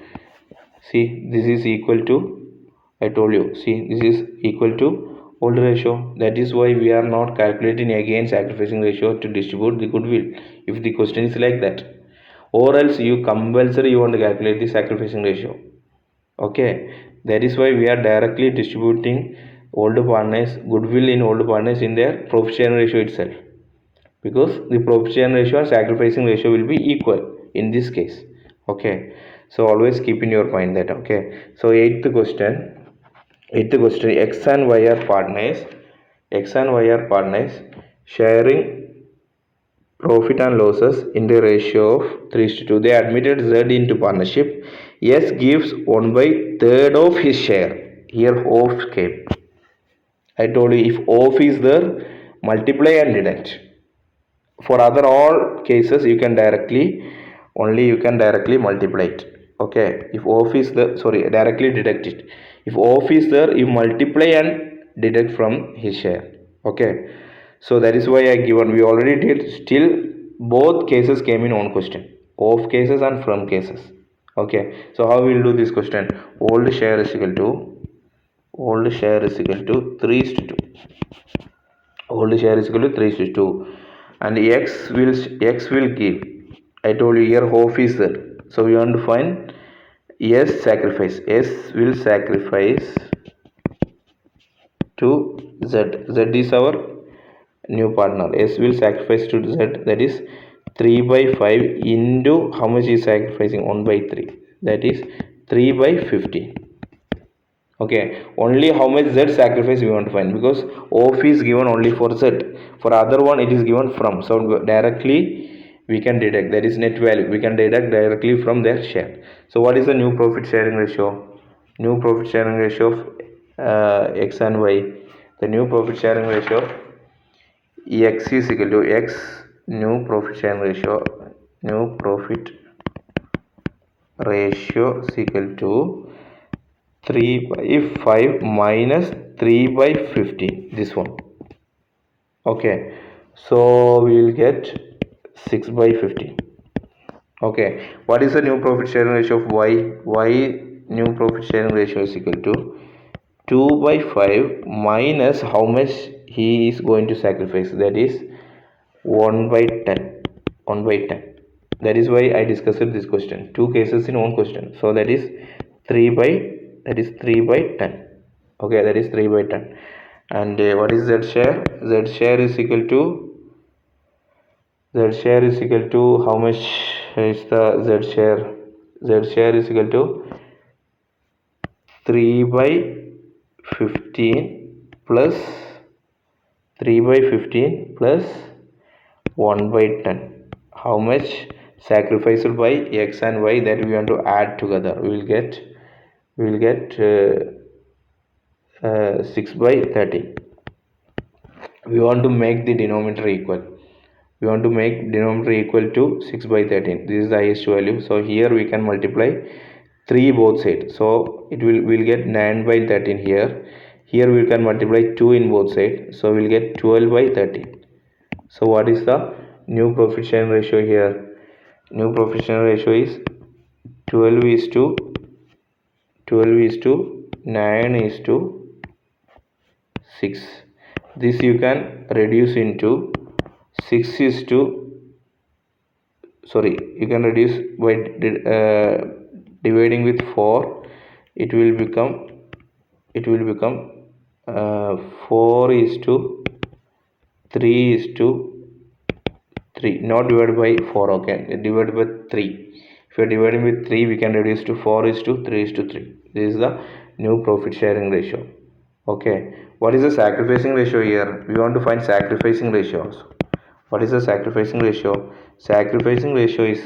See, this is equal to, I told you, see, this is equal to old ratio. That is why we are not calculating again sacrificing ratio to distribute the goodwill if the question is like that, or else you compulsory you want to calculate the sacrificing ratio. Okay, that is why we are directly distributing old partners goodwill in old partners in their profit sharing ratio itself, because the profit sharing ratio and sacrificing ratio will be equal in this case. Okay, so always keep in your mind that. Okay, so eighth question, X and Y are partners. Sharing profit and losses in the ratio of 3:2. They admitted Z into partnership. S gives 1 by 3rd of his share. Here off came. I told you, if off is there, multiply and deduct. For other all cases you can directly multiply it. Okay, if off is there, directly deduct it. If off is there, you multiply and deduct from his share. Okay, so that is why I given, we already did, still both cases came in one question, off cases and from cases. Okay, so how we will do this question? Old share is equal to 3 is to 2. Old share is equal to 3 is to 2, and x will give, I told you here off is there, so we want to find S will sacrifice to Z. Z is our new partner. S will sacrifice to Z, that is 3 by 5 into how much is sacrificing? 1 by 3, that is 3 by 15. Okay, only how much Z sacrifice we want to find, because off is given only for Z, for other one it is given from, so directly we can deduct, that is net value, we can deduct directly from their share. So what is the new profit sharing ratio? new profit sharing ratio of x and y. The new profit sharing ratio x is equal to x new profit sharing ratio is equal to 3 by 5 minus 3 by 15, this one. Okay, so we will get 6 by 15. Okay, what is the new profit sharing ratio of y? New profit sharing ratio is equal to 2 by 5 minus how much he is going to sacrifice, that is 1 by 10. 1 by 10. That is why I discussed this question. Two cases in one question. So that is 3 by 10. Okay, that is 3 by 10. And what is z share? Z share is equal to how much is the z share? Z share is equal to 3 by 15 plus 1 by 10. How much sacrificed by x and y, that we want to add together? We will get 6 by 30. We want to make the denominator equal. We want to make denominator equal to 6 by 13. This is the highest value. So here we can multiply 3 both sides. So we'll get 9 by 13 here. Here we can multiply 2 in both sides. So we'll get 12 by 13. So what is the new profit sharing ratio here? New profit sharing ratio is 12 is to 9 is to 6. This you can reduce into 6 is to, sorry, you can reduce by dividing with 4. It will become 4 is to 3 is to 3, not divided by 4. Okay, divided by 3. If you are dividing with 3, we can reduce to 4 is to 3 is to 3. This is the new profit sharing ratio. Okay, what is the sacrificing ratio here? We want to find sacrificing ratio also. What is the sacrificing ratio? Sacrificing ratio is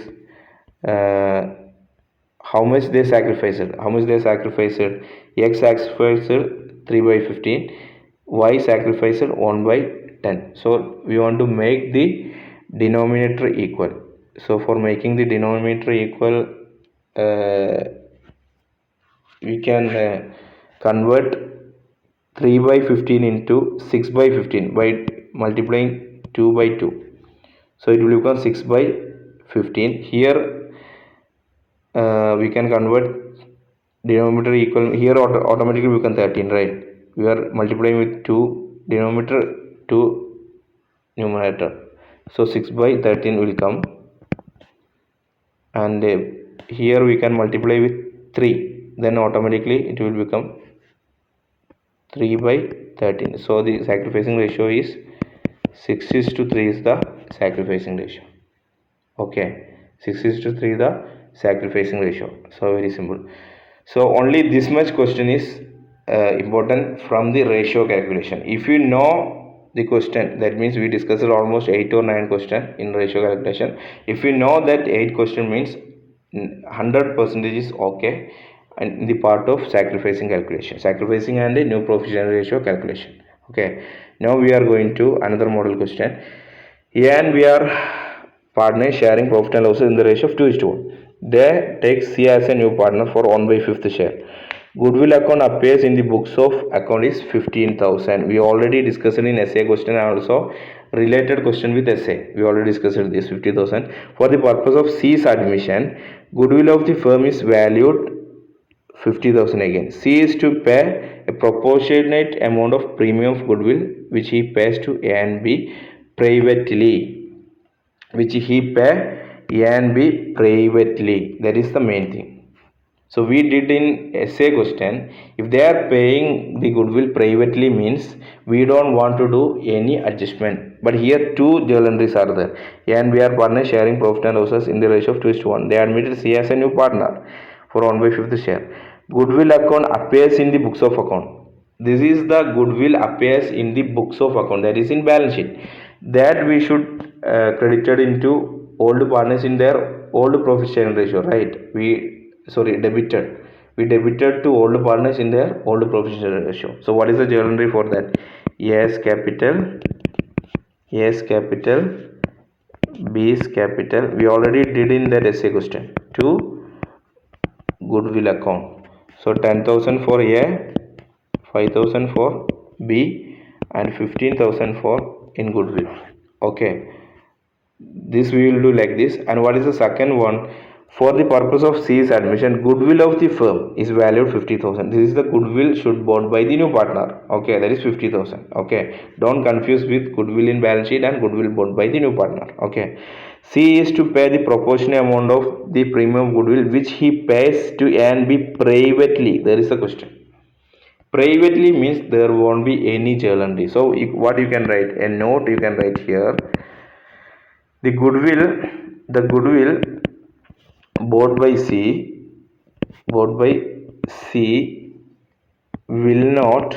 how much they sacrificed. X sacrificed 3 by 15, y sacrificed 1 by 10. So we want to make the denominator equal. So for making the denominator equal, we can convert 3 by 15 into 6 by 15 by multiplying 2 by 2. So it will become 6 by 15. Here we can convert denominator equal. Here automatically become 13, right? We are multiplying with 2 denominator, 2 numerator. So 6 by 13 will come. And here we can multiply with 3. Then automatically it will become 3 by 13. So the sacrificing ratio is 6 is to 3 is the sacrificing ratio. Okay, 6 is to 3 the sacrificing ratio. So very simple. So only this much question is important from the ratio calculation. If you know the question, that means we discussed almost 8 or 9 question in ratio calculation. If you know that 8 question means 100% is okay, and in the part of sacrificing and the new profit sharing ratio calculation. Okay, now we are going to another model question. A and B are partners sharing profit and losses in the ratio of 2:1. They take C as a new partner for 1 by 5th share. Goodwill account appears in the books of account is 15,000. We already discussed in essay question and also related question with essay. We already discussed this 50,000. For the purpose of C's admission, goodwill of the firm is valued 50,000 again. C is to pay a proportionate amount of premium of goodwill which he pays to A and B privately. That is the main thing. So we did in essay question, if they are paying the goodwill privately means we don't want to do any adjustment. But here two journals are there. A and B are partners sharing profit and losses in the ratio of 2:1. They admitted C as a new partner for 1 by 5th share. Goodwill account appears in the books of account. This is the goodwill appears in the books of account, that is in balance sheet. That we should credited into old partners in their old profit sharing ratio, right? Debited. We debited to old partners in their old profit sharing ratio. So what is the journal entry for that? A's capital, B's capital. We already did in that essay question. To goodwill account. So 10,000 for A, 5,000 for B, and 15,000 for in goodwill. Okay, this we will do like this. And what is the second one? For the purpose of C's admission, goodwill of the firm is valued 50,000. This is the goodwill should bought by the new partner. Okay, that is 50,000. Okay, don't confuse with goodwill in balance sheet and goodwill bought by the new partner. Okay, C is to pay the proportionate amount of the premium goodwill which he pays to A and B privately. There is a question. Privately means there won't be any journal entry. So what you can write? A note you can write here. The goodwill bought by C will not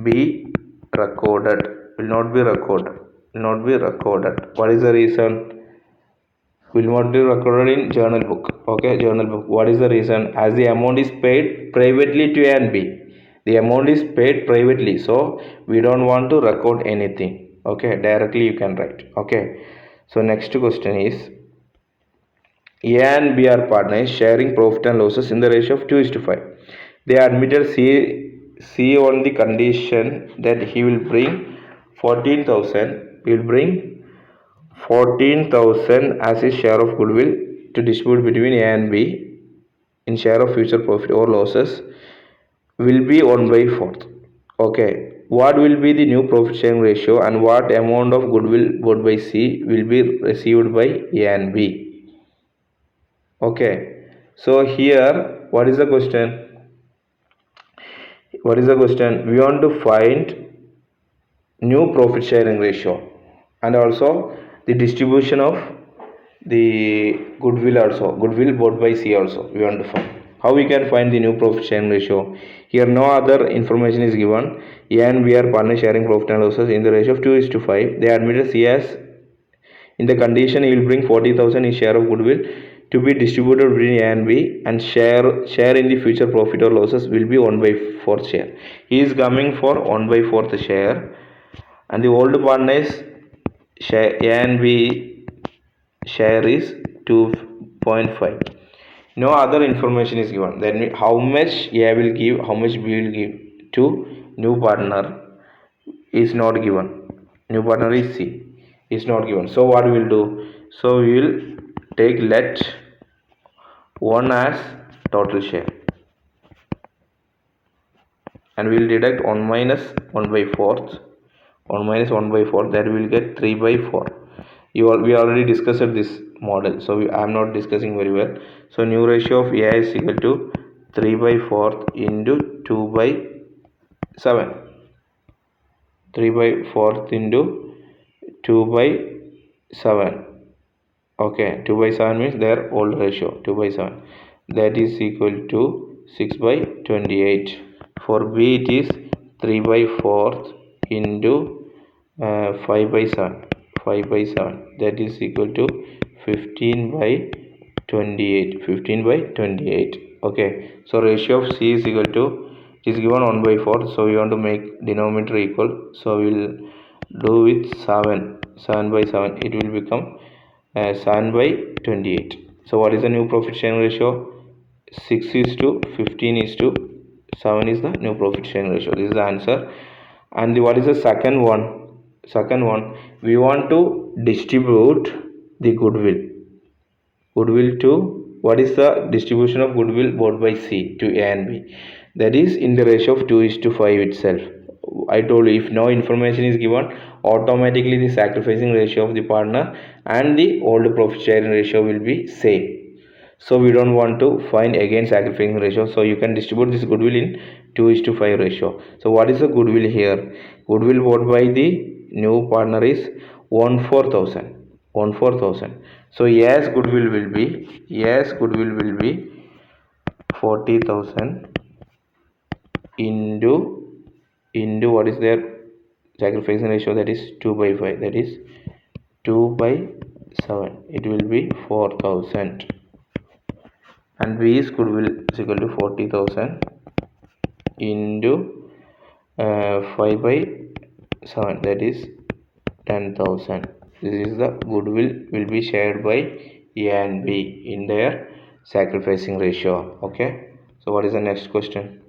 be recorded. What is the reason? Will not be recorded in journal book. Okay, journal book. What is the reason? As the amount is paid privately to A and B. The amount is paid privately, so we don't want to record anything. Okay, directly you can write. Okay, so next question is A and B are partners sharing profit and losses in the ratio of 2:5. They admitted C on the condition that he will bring 14,000. He will bring 14,000 as his share of goodwill to distribute between A and B in share of future profit or losses will be 1 by 4th. Okay, what will be the new profit sharing ratio and what amount of goodwill bought by C will be received by A and B? Okay, so here what is the question? We want to find new profit sharing ratio and also the distribution of the goodwill bought by C also we want to find. How we can find the new profit sharing ratio? Here no other information is given. A and B are partner sharing profit and losses in the ratio of 2:5. They admitted C as in the condition he will bring 40,000 in share of goodwill to be distributed between A and B, and share in the future profit or losses will be 1 by 4th share. He is coming for 1 by 4th share, and the old partners share A and B share is 2.5. No other information is given. Then how much A will give, how much B will give to new partner is not given. New partner is C, is not given. So what we will do? So we will take let 1 as total share, and we will deduct 1 minus 1 by 4th. 1 minus 1 by 4, that we will get 3 by 4. We already discussed this model, so I am not discussing very well. So new ratio of A is equal to 3 by 4th into 2 by 7. 3 by 4th into 2 by 7. Okay, 2 by 7 means their old ratio, 2 by 7. That is equal to 6 by 28. For B it is 3 by 4th into 5 by 7. 5 by 7, that is equal to 15 by 28. 15 by 28. Okay, so ratio of C is equal to, it is given 1 by 4, so we want to make denominator equal, so we will do with 7 by 7, it will become 7 by 28. So what is the new profit sharing ratio? 6 is to 15 is to 7 is the new profit sharing ratio. This is the answer. And what is the second one? We want to distribute the goodwill to, what is the distribution of goodwill bought by C to A and B? That is in the ratio of 2:5 itself. I told you, if no information is given, automatically the sacrificing ratio of the partner and the old profit sharing ratio will be same. So we don't want to find again sacrificing ratio, so you can distribute this goodwill in 2:5 ratio. So what is the goodwill here? Goodwill bought by the new partner is 1,4,000. So yes, goodwill will be 40,000 into what is their sacrificing ratio, that is 2 by 5, that is 2 by 7, it will be 4,000. and B's goodwill is equal to 40,000 into 5 by 7, that is 10,000. This is the goodwill will be shared by A and B in their sacrificing ratio. Okay, so what is the next question?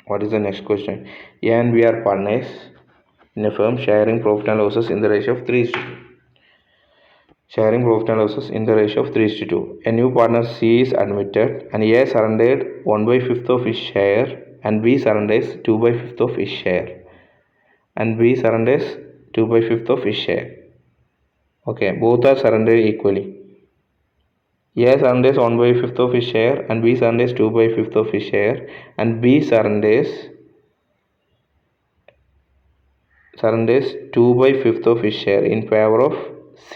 What is the next question? A and B are partners in a firm sharing profit and losses in the ratio of 3:2. Sharing profit and losses in the ratio of 3:2. A new partner C is admitted and A surrendered 1/5 of his share and B surrenders 2/5 of his share. And B surrenders 2/5 of his share. Okay, both are surrendered equally. A surrenders 1/5 of his share and B surrenders 2/5 of his share, and B surrenders 2/5 of his share in favor of C.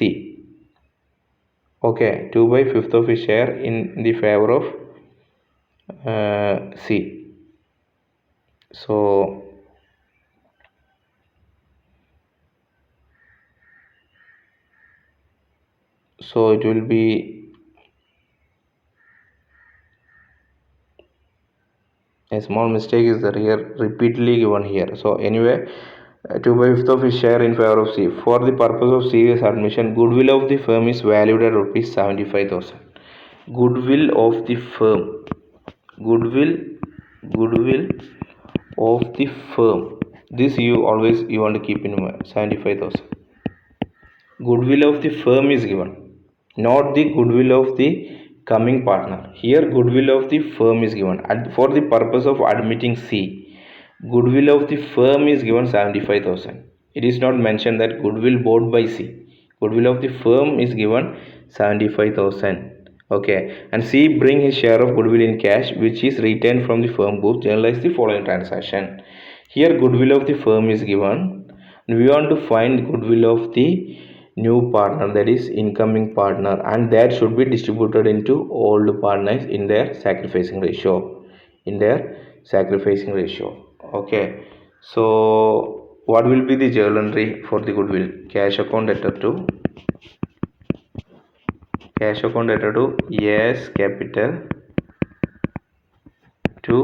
Okay, 2/5 of his share in the favor of C. So it will be a small mistake is there here, repeatedly given here. So anyway, 2/5 of his share in favor of C. For the purpose of C's admission, goodwill of the firm is valued at rupees 75,000. Goodwill of the firm. Goodwill of the firm. This you want to keep in mind. 75,000. Goodwill of the firm is given, not the goodwill of the coming partner. Here goodwill of the firm is given. And for the purpose of admitting C, goodwill of the firm is given 75,000. It is not mentioned that goodwill bought by C. Goodwill of the firm is given 75,000. Okay, and C bring his share of goodwill in cash, which is retained from the firm books. Journalize the following transaction. Here goodwill of the firm is given. We want to find goodwill of the new partner, that is incoming partner, and that should be distributed into old partners in their sacrificing ratio. Okay, so what will be the journal entry for the goodwill? Cash account debtor to A's capital to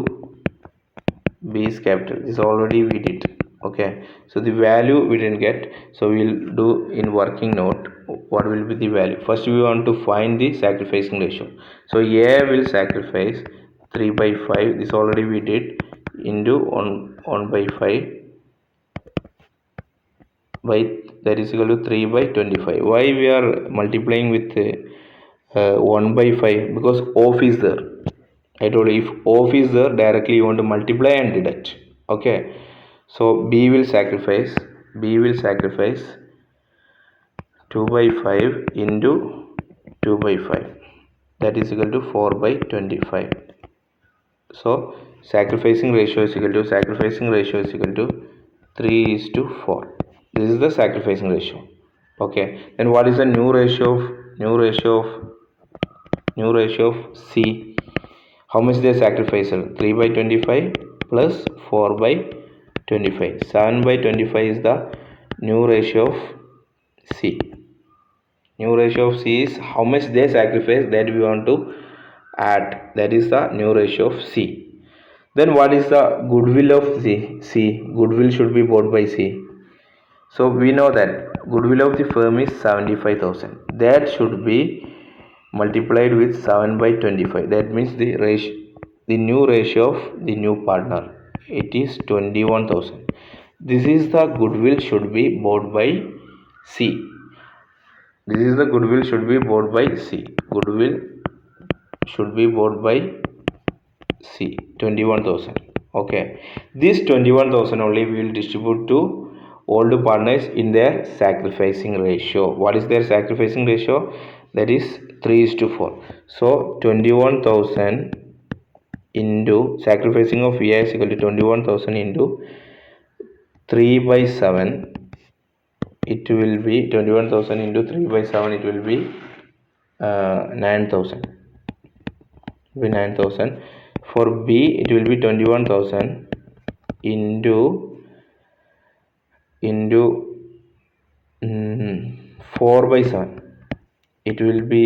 B's capital. This already we did. Okay, so the value we didn't get, so we'll do in working note what will be the value. First we want to find the sacrificing ratio. So A will sacrifice 3/5, this already we did, into 1/5 by, that is equal to 3/25. Why we are multiplying with 1/5? Because off is there. I told you, if off is there, directly you want to multiply and deduct. Okay, so B will sacrifice 2/5 into 2/5, that is equal to 4/25. So sacrificing ratio is equal to 3:4. This is the sacrificing ratio. Okay, then what is the new ratio of C? How much they sacrificed? 3/25 plus 4/25. 7/25 is the new ratio of C. New ratio of C is how much they sacrifice, that we want to add. That is the new ratio of C. Then what is the goodwill of C? Goodwill should be bought by C. So we know that goodwill of the firm is 75,000. That should be multiplied with 7/25. That means the new ratio of the new partner, it is 21,000. This is the goodwill should be bought by C. Goodwill should be bought by C, 21,000. Okay, this 21,000 only we will distribute to all the partners in their sacrificing ratio. What is their sacrificing ratio? That is 3:4. So 21,000 into sacrificing of A is equal to 21,000 into 3/7. It will be 21,000 into 3/7. It will be 9,000. For B, it will be 21,000 into 4/7. It will be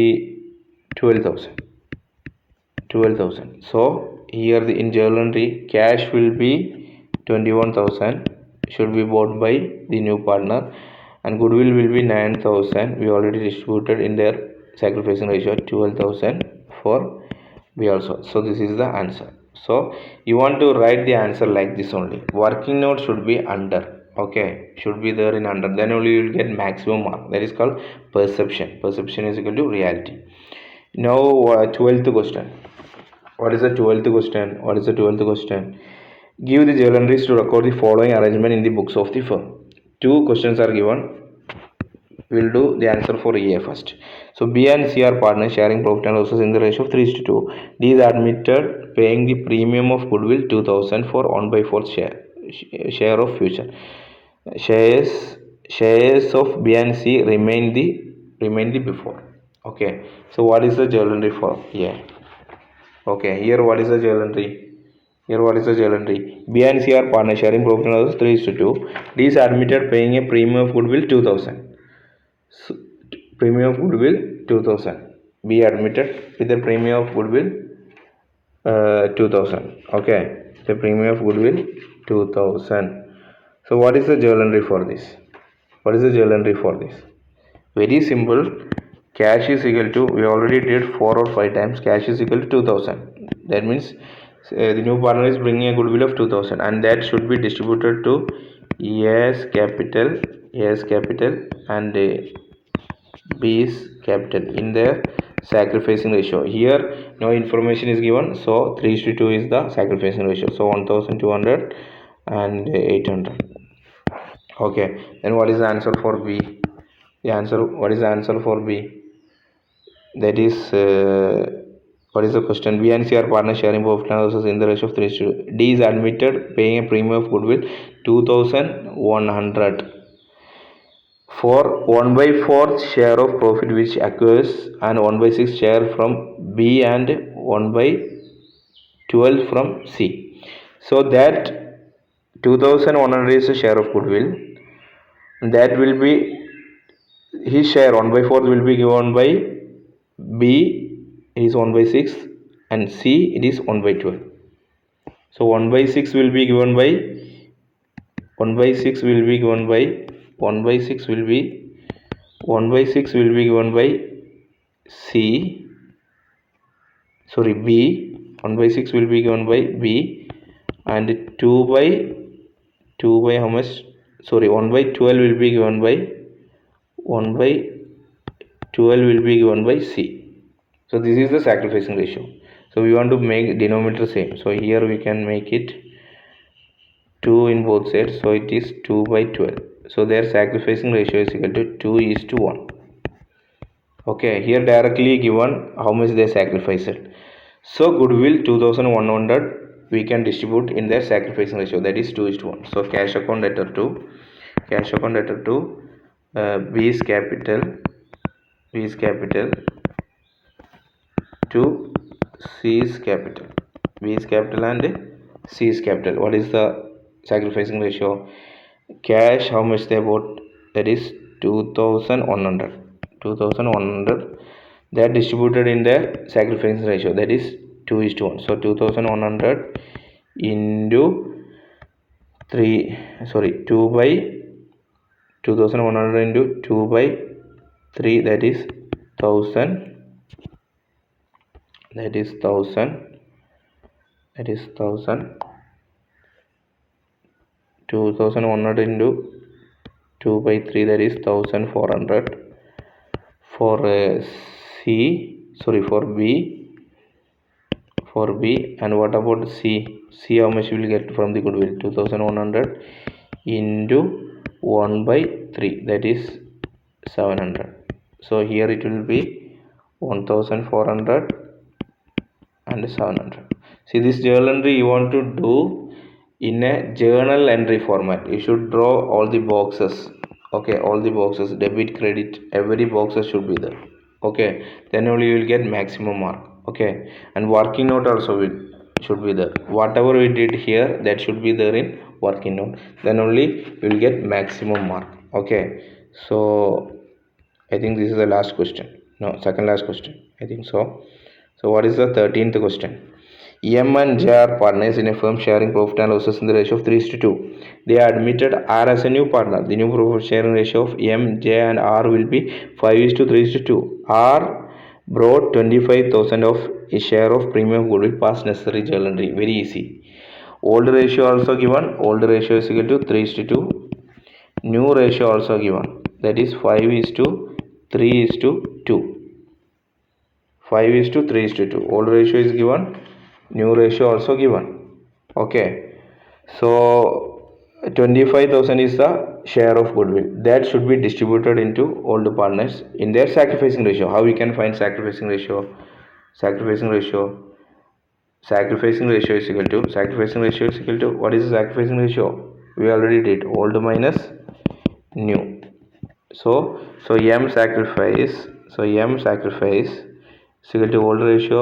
12,000. 12,000. So here in journal entry, cash will be 21,000, should be bought by the new partner, and goodwill will be 9,000. We already distributed in their sacrificing ratio 12,000 for B also. So this is the answer. So you want to write the answer like this only. Working note should be under. Okay, should be there in under. Then only you will get maximum mark. That is called perception. Perception is equal to reality. Now 12th question. What is the 12th question? What is the 12th question? Give the journal entries to record the following arrangement in the books of the firm. Two questions are given. We'll do the answer for A first. So B and C are partners sharing profit and losses in the ratio of 3:2. D is admitted paying the premium of goodwill 2000 for 1 by 4 share of future. Shares of B and C remain the before. Okay. So what is the journal entry for A? Okay. Here what is the journal entry? Here what is the journal entry? B and C are partners sharing profit and losses 3:2. D is admitted paying a premium of goodwill 2000. So, premium of goodwill 2000. Be admitted with the premium of goodwill 2000. Okay, the premium of goodwill 2000. So what is the journal entry for this? What is the journal entry for this? Very simple. Cash is equal to, we already did 4 or 5 times. Cash is equal to 2000. That means the new partner is bringing a goodwill of 2000, and that should be distributed to A's capital and B's capital in their sacrificing ratio. Here no information is given, so 3:2 is the sacrificing ratio. So 1200 and 800. Okay, then what is the answer for B? What is the answer for B? That is what is the question? B and C are partners sharing profit and losses in the ratio of 3:2. D is admitted paying a premium of goodwill 2100 for 1 by 4th share of profit which occurs, and 1 by 6 share from B and 1 by 12 from C. So that 2100 is a share of goodwill. That will be his share. 1 by 4th will be given by B, it is 1 by 6, and C, it is 1 by 12. So 1 by 6 will be given by 1 by 6 will be given by 1 by 6 will be 1 by 6 will be given by B. 1 by 6 will be given by B, and 2 by how much? 1 by 12 will be given by 1 by 12 will be given by C. So this is the sacrificing ratio. So we want to make denominator same. So here we can make it 2 in both sides. So it is 2 by 12. So their sacrificing ratio is equal to 2:1. Okay, here directly given how much they sacrificed. So goodwill 2100 we can distribute in their sacrificing ratio, that is 2:1. So cash account debtor to B's capital to C's capital. B's capital and C's capital. What is the sacrificing ratio? Cash, how much they bought? That is 2100. They are distributed in their sacrificing ratio, that is 2:1. So 2100 into 2 by 2100 into 2 by 3, that is 1000. That is 2100 into 2 by 3, that is 1400 for B. And what about C? How much will get from the goodwill? 2100 into 1 by 3, that is 700. So here it will be 1400 and 700. See, this journal entry you want to do in a journal entry format. You should draw all the boxes. Okay, all the boxes, debit, credit, every boxes should be there. Okay, then only you will get maximum mark. Okay, and working note also should be there. Whatever we did here, that should be there in working note. Then only you will get maximum mark. Okay, so I think this is the last question. No, second last question, I think so. So what is the 13th question? M and J are partners in a firm sharing profit and losses in the ratio of 3:2. They admitted R as a new partner. The new profit sharing ratio of M, J and R will be 5:3:2. R brought 25,000 of a share of premium goodwill past necessary journal entry. Very easy. Old ratio also given. Old ratio is equal to 3:2. New ratio also given. That is 5:3:2. 5:3:2. Old ratio is given, new ratio also given. Okay, so 25,000 is the share of goodwill that should be distributed into all the partners in their sacrificing ratio. How we can find sacrificing ratio? Sacrificing ratio is equal to what is the sacrificing ratio? We already did old minus new. So m sacrifice is equal to old ratio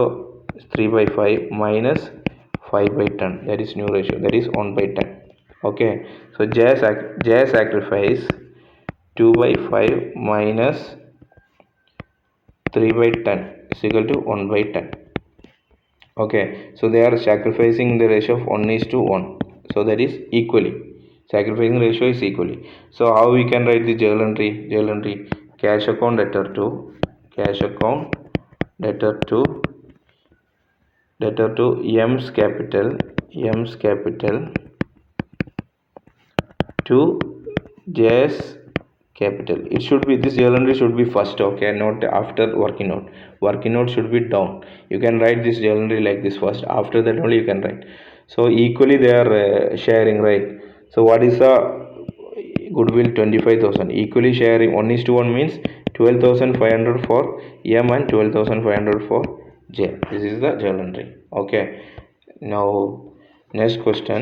is 3/5 minus 5/10. That is new ratio, that is 1/10. Okay, so j sacrifice 2/5 minus 3/10 is equal to 1/10. Okay, so they are sacrificing the ratio of 1:1. So that is equally. Sacrificing ratio is equally. So how we can write the journal entry? Cash account debtor to M's capital to J's capital. It should be, this journal entry should be first, okay, not after working note. Working note should be down. You can write this journal entry like this first, after that only you can write. So equally they are sharing, right? So what is the goodwill? 25,000. Equally sharing 1:1 means 12,500 for M and 12,500 for J. This is the journal entry. Okay, now next question,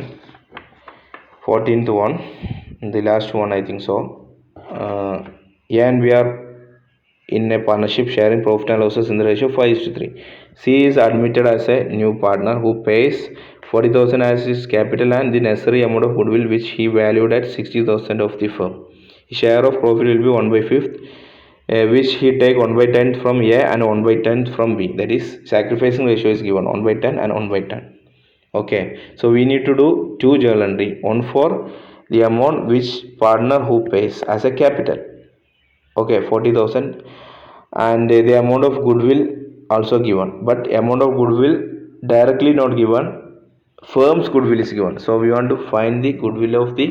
14th one, the last one I think so. And we are in a partnership sharing profit and losses in the ratio 5:3. C is admitted as a new partner who pays 40,000 as his capital and the necessary amount of goodwill which he valued at 60,000 of the firm. His share of profit will be 1/5, which he take 1/10 from A and 1/10 from B. That is sacrificing ratio is given 1/10 and 1/10. Okay, so we need to do two journal entry, one for the amount which partner who pays as a capital, okay, 40,000, and the amount of goodwill also given, but amount of goodwill directly not given, firm's goodwill is given. So we want to find the goodwill of the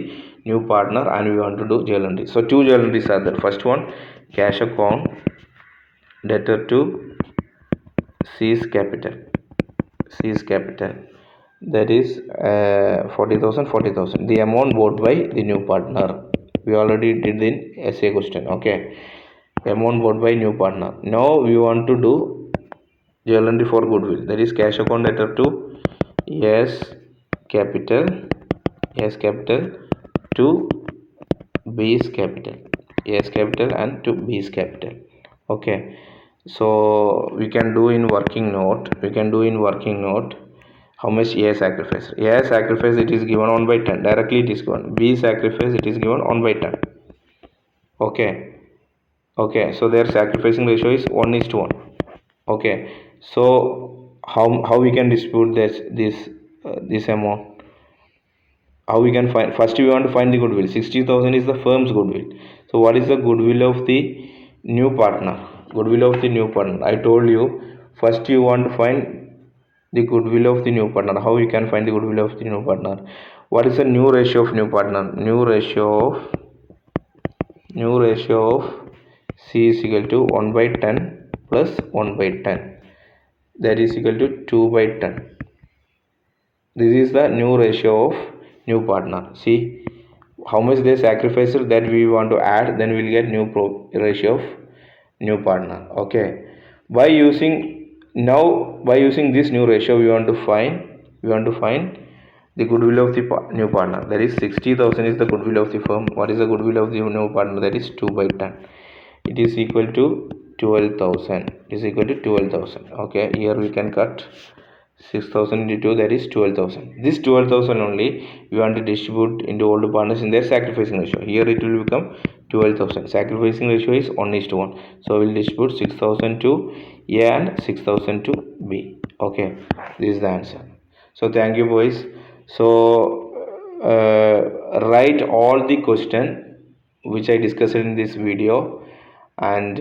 new partner and we want to do journal entry. So two journal entries are there. First one, cash account debtor to C's capital, that is 40,000. The amount bought by the new partner, we already did in essay question. Okay, amount bought by new partner. Now we want to do journal entry for goodwill, that is cash account debtor to S capital to B's capital, and to B's capital. Okay, so we can do in working note, how much A sacrifice. It is given 1/10, directly it is given. B sacrifice, it is given 1/10. Okay, so their sacrificing ratio is 1:1. Okay, so how we can dispute this amount? How we can find? First we want to find the goodwill. 60,000 is the firm's goodwill. So what is the goodwill of the new partner? I told you, first you want to find the goodwill of the new partner. How you can find the goodwill of the new partner? What is the new ratio of new partner? New ratio of C is equal to 1/10 plus 1/10, that is equal to 2/10. This is the new ratio of new partner. See how much they sacrificed, that we want to add, then we'll get new ratio of new partner. Okay, by using this new ratio, we want to find the goodwill of the new partner. That is 60,000 is the goodwill of the firm. What is the goodwill of the new partner? That is 2/10. It is equal to 12,000. Okay, here we can cut 6,000 into 2, that is 12,000. This 12,000 only we want to distribute into all the partners in their sacrificing ratio. Here it will become 12,000. Sacrificing ratio is 1:1. So we'll distribute 6,000 to A and 6,000 to B. Okay, this is the answer. So thank you, boys. So write all the question which I discussed in this video, and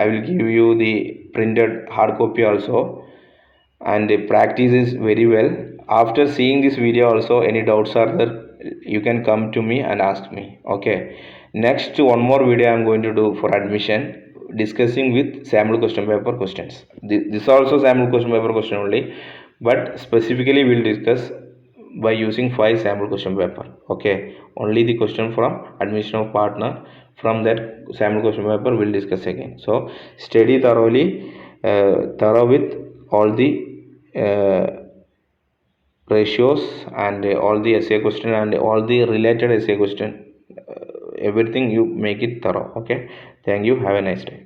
I will give you the printed hard copy also, and practice is very well. After seeing this video also, any doubts are there, you can come to me and ask me. Okay, next one more video I am going to do for admission, discussing with sample question paper questions. This also sample question paper question only, but specifically we'll discuss by using 5 sample question paper. Okay, only the question from admission of partner, from that sample question paper we'll discuss again. So study thoroughly, thorough with all the ratios and all the essay question and all the related essay question, everything you make it thorough. Okay, thank you, have a nice day.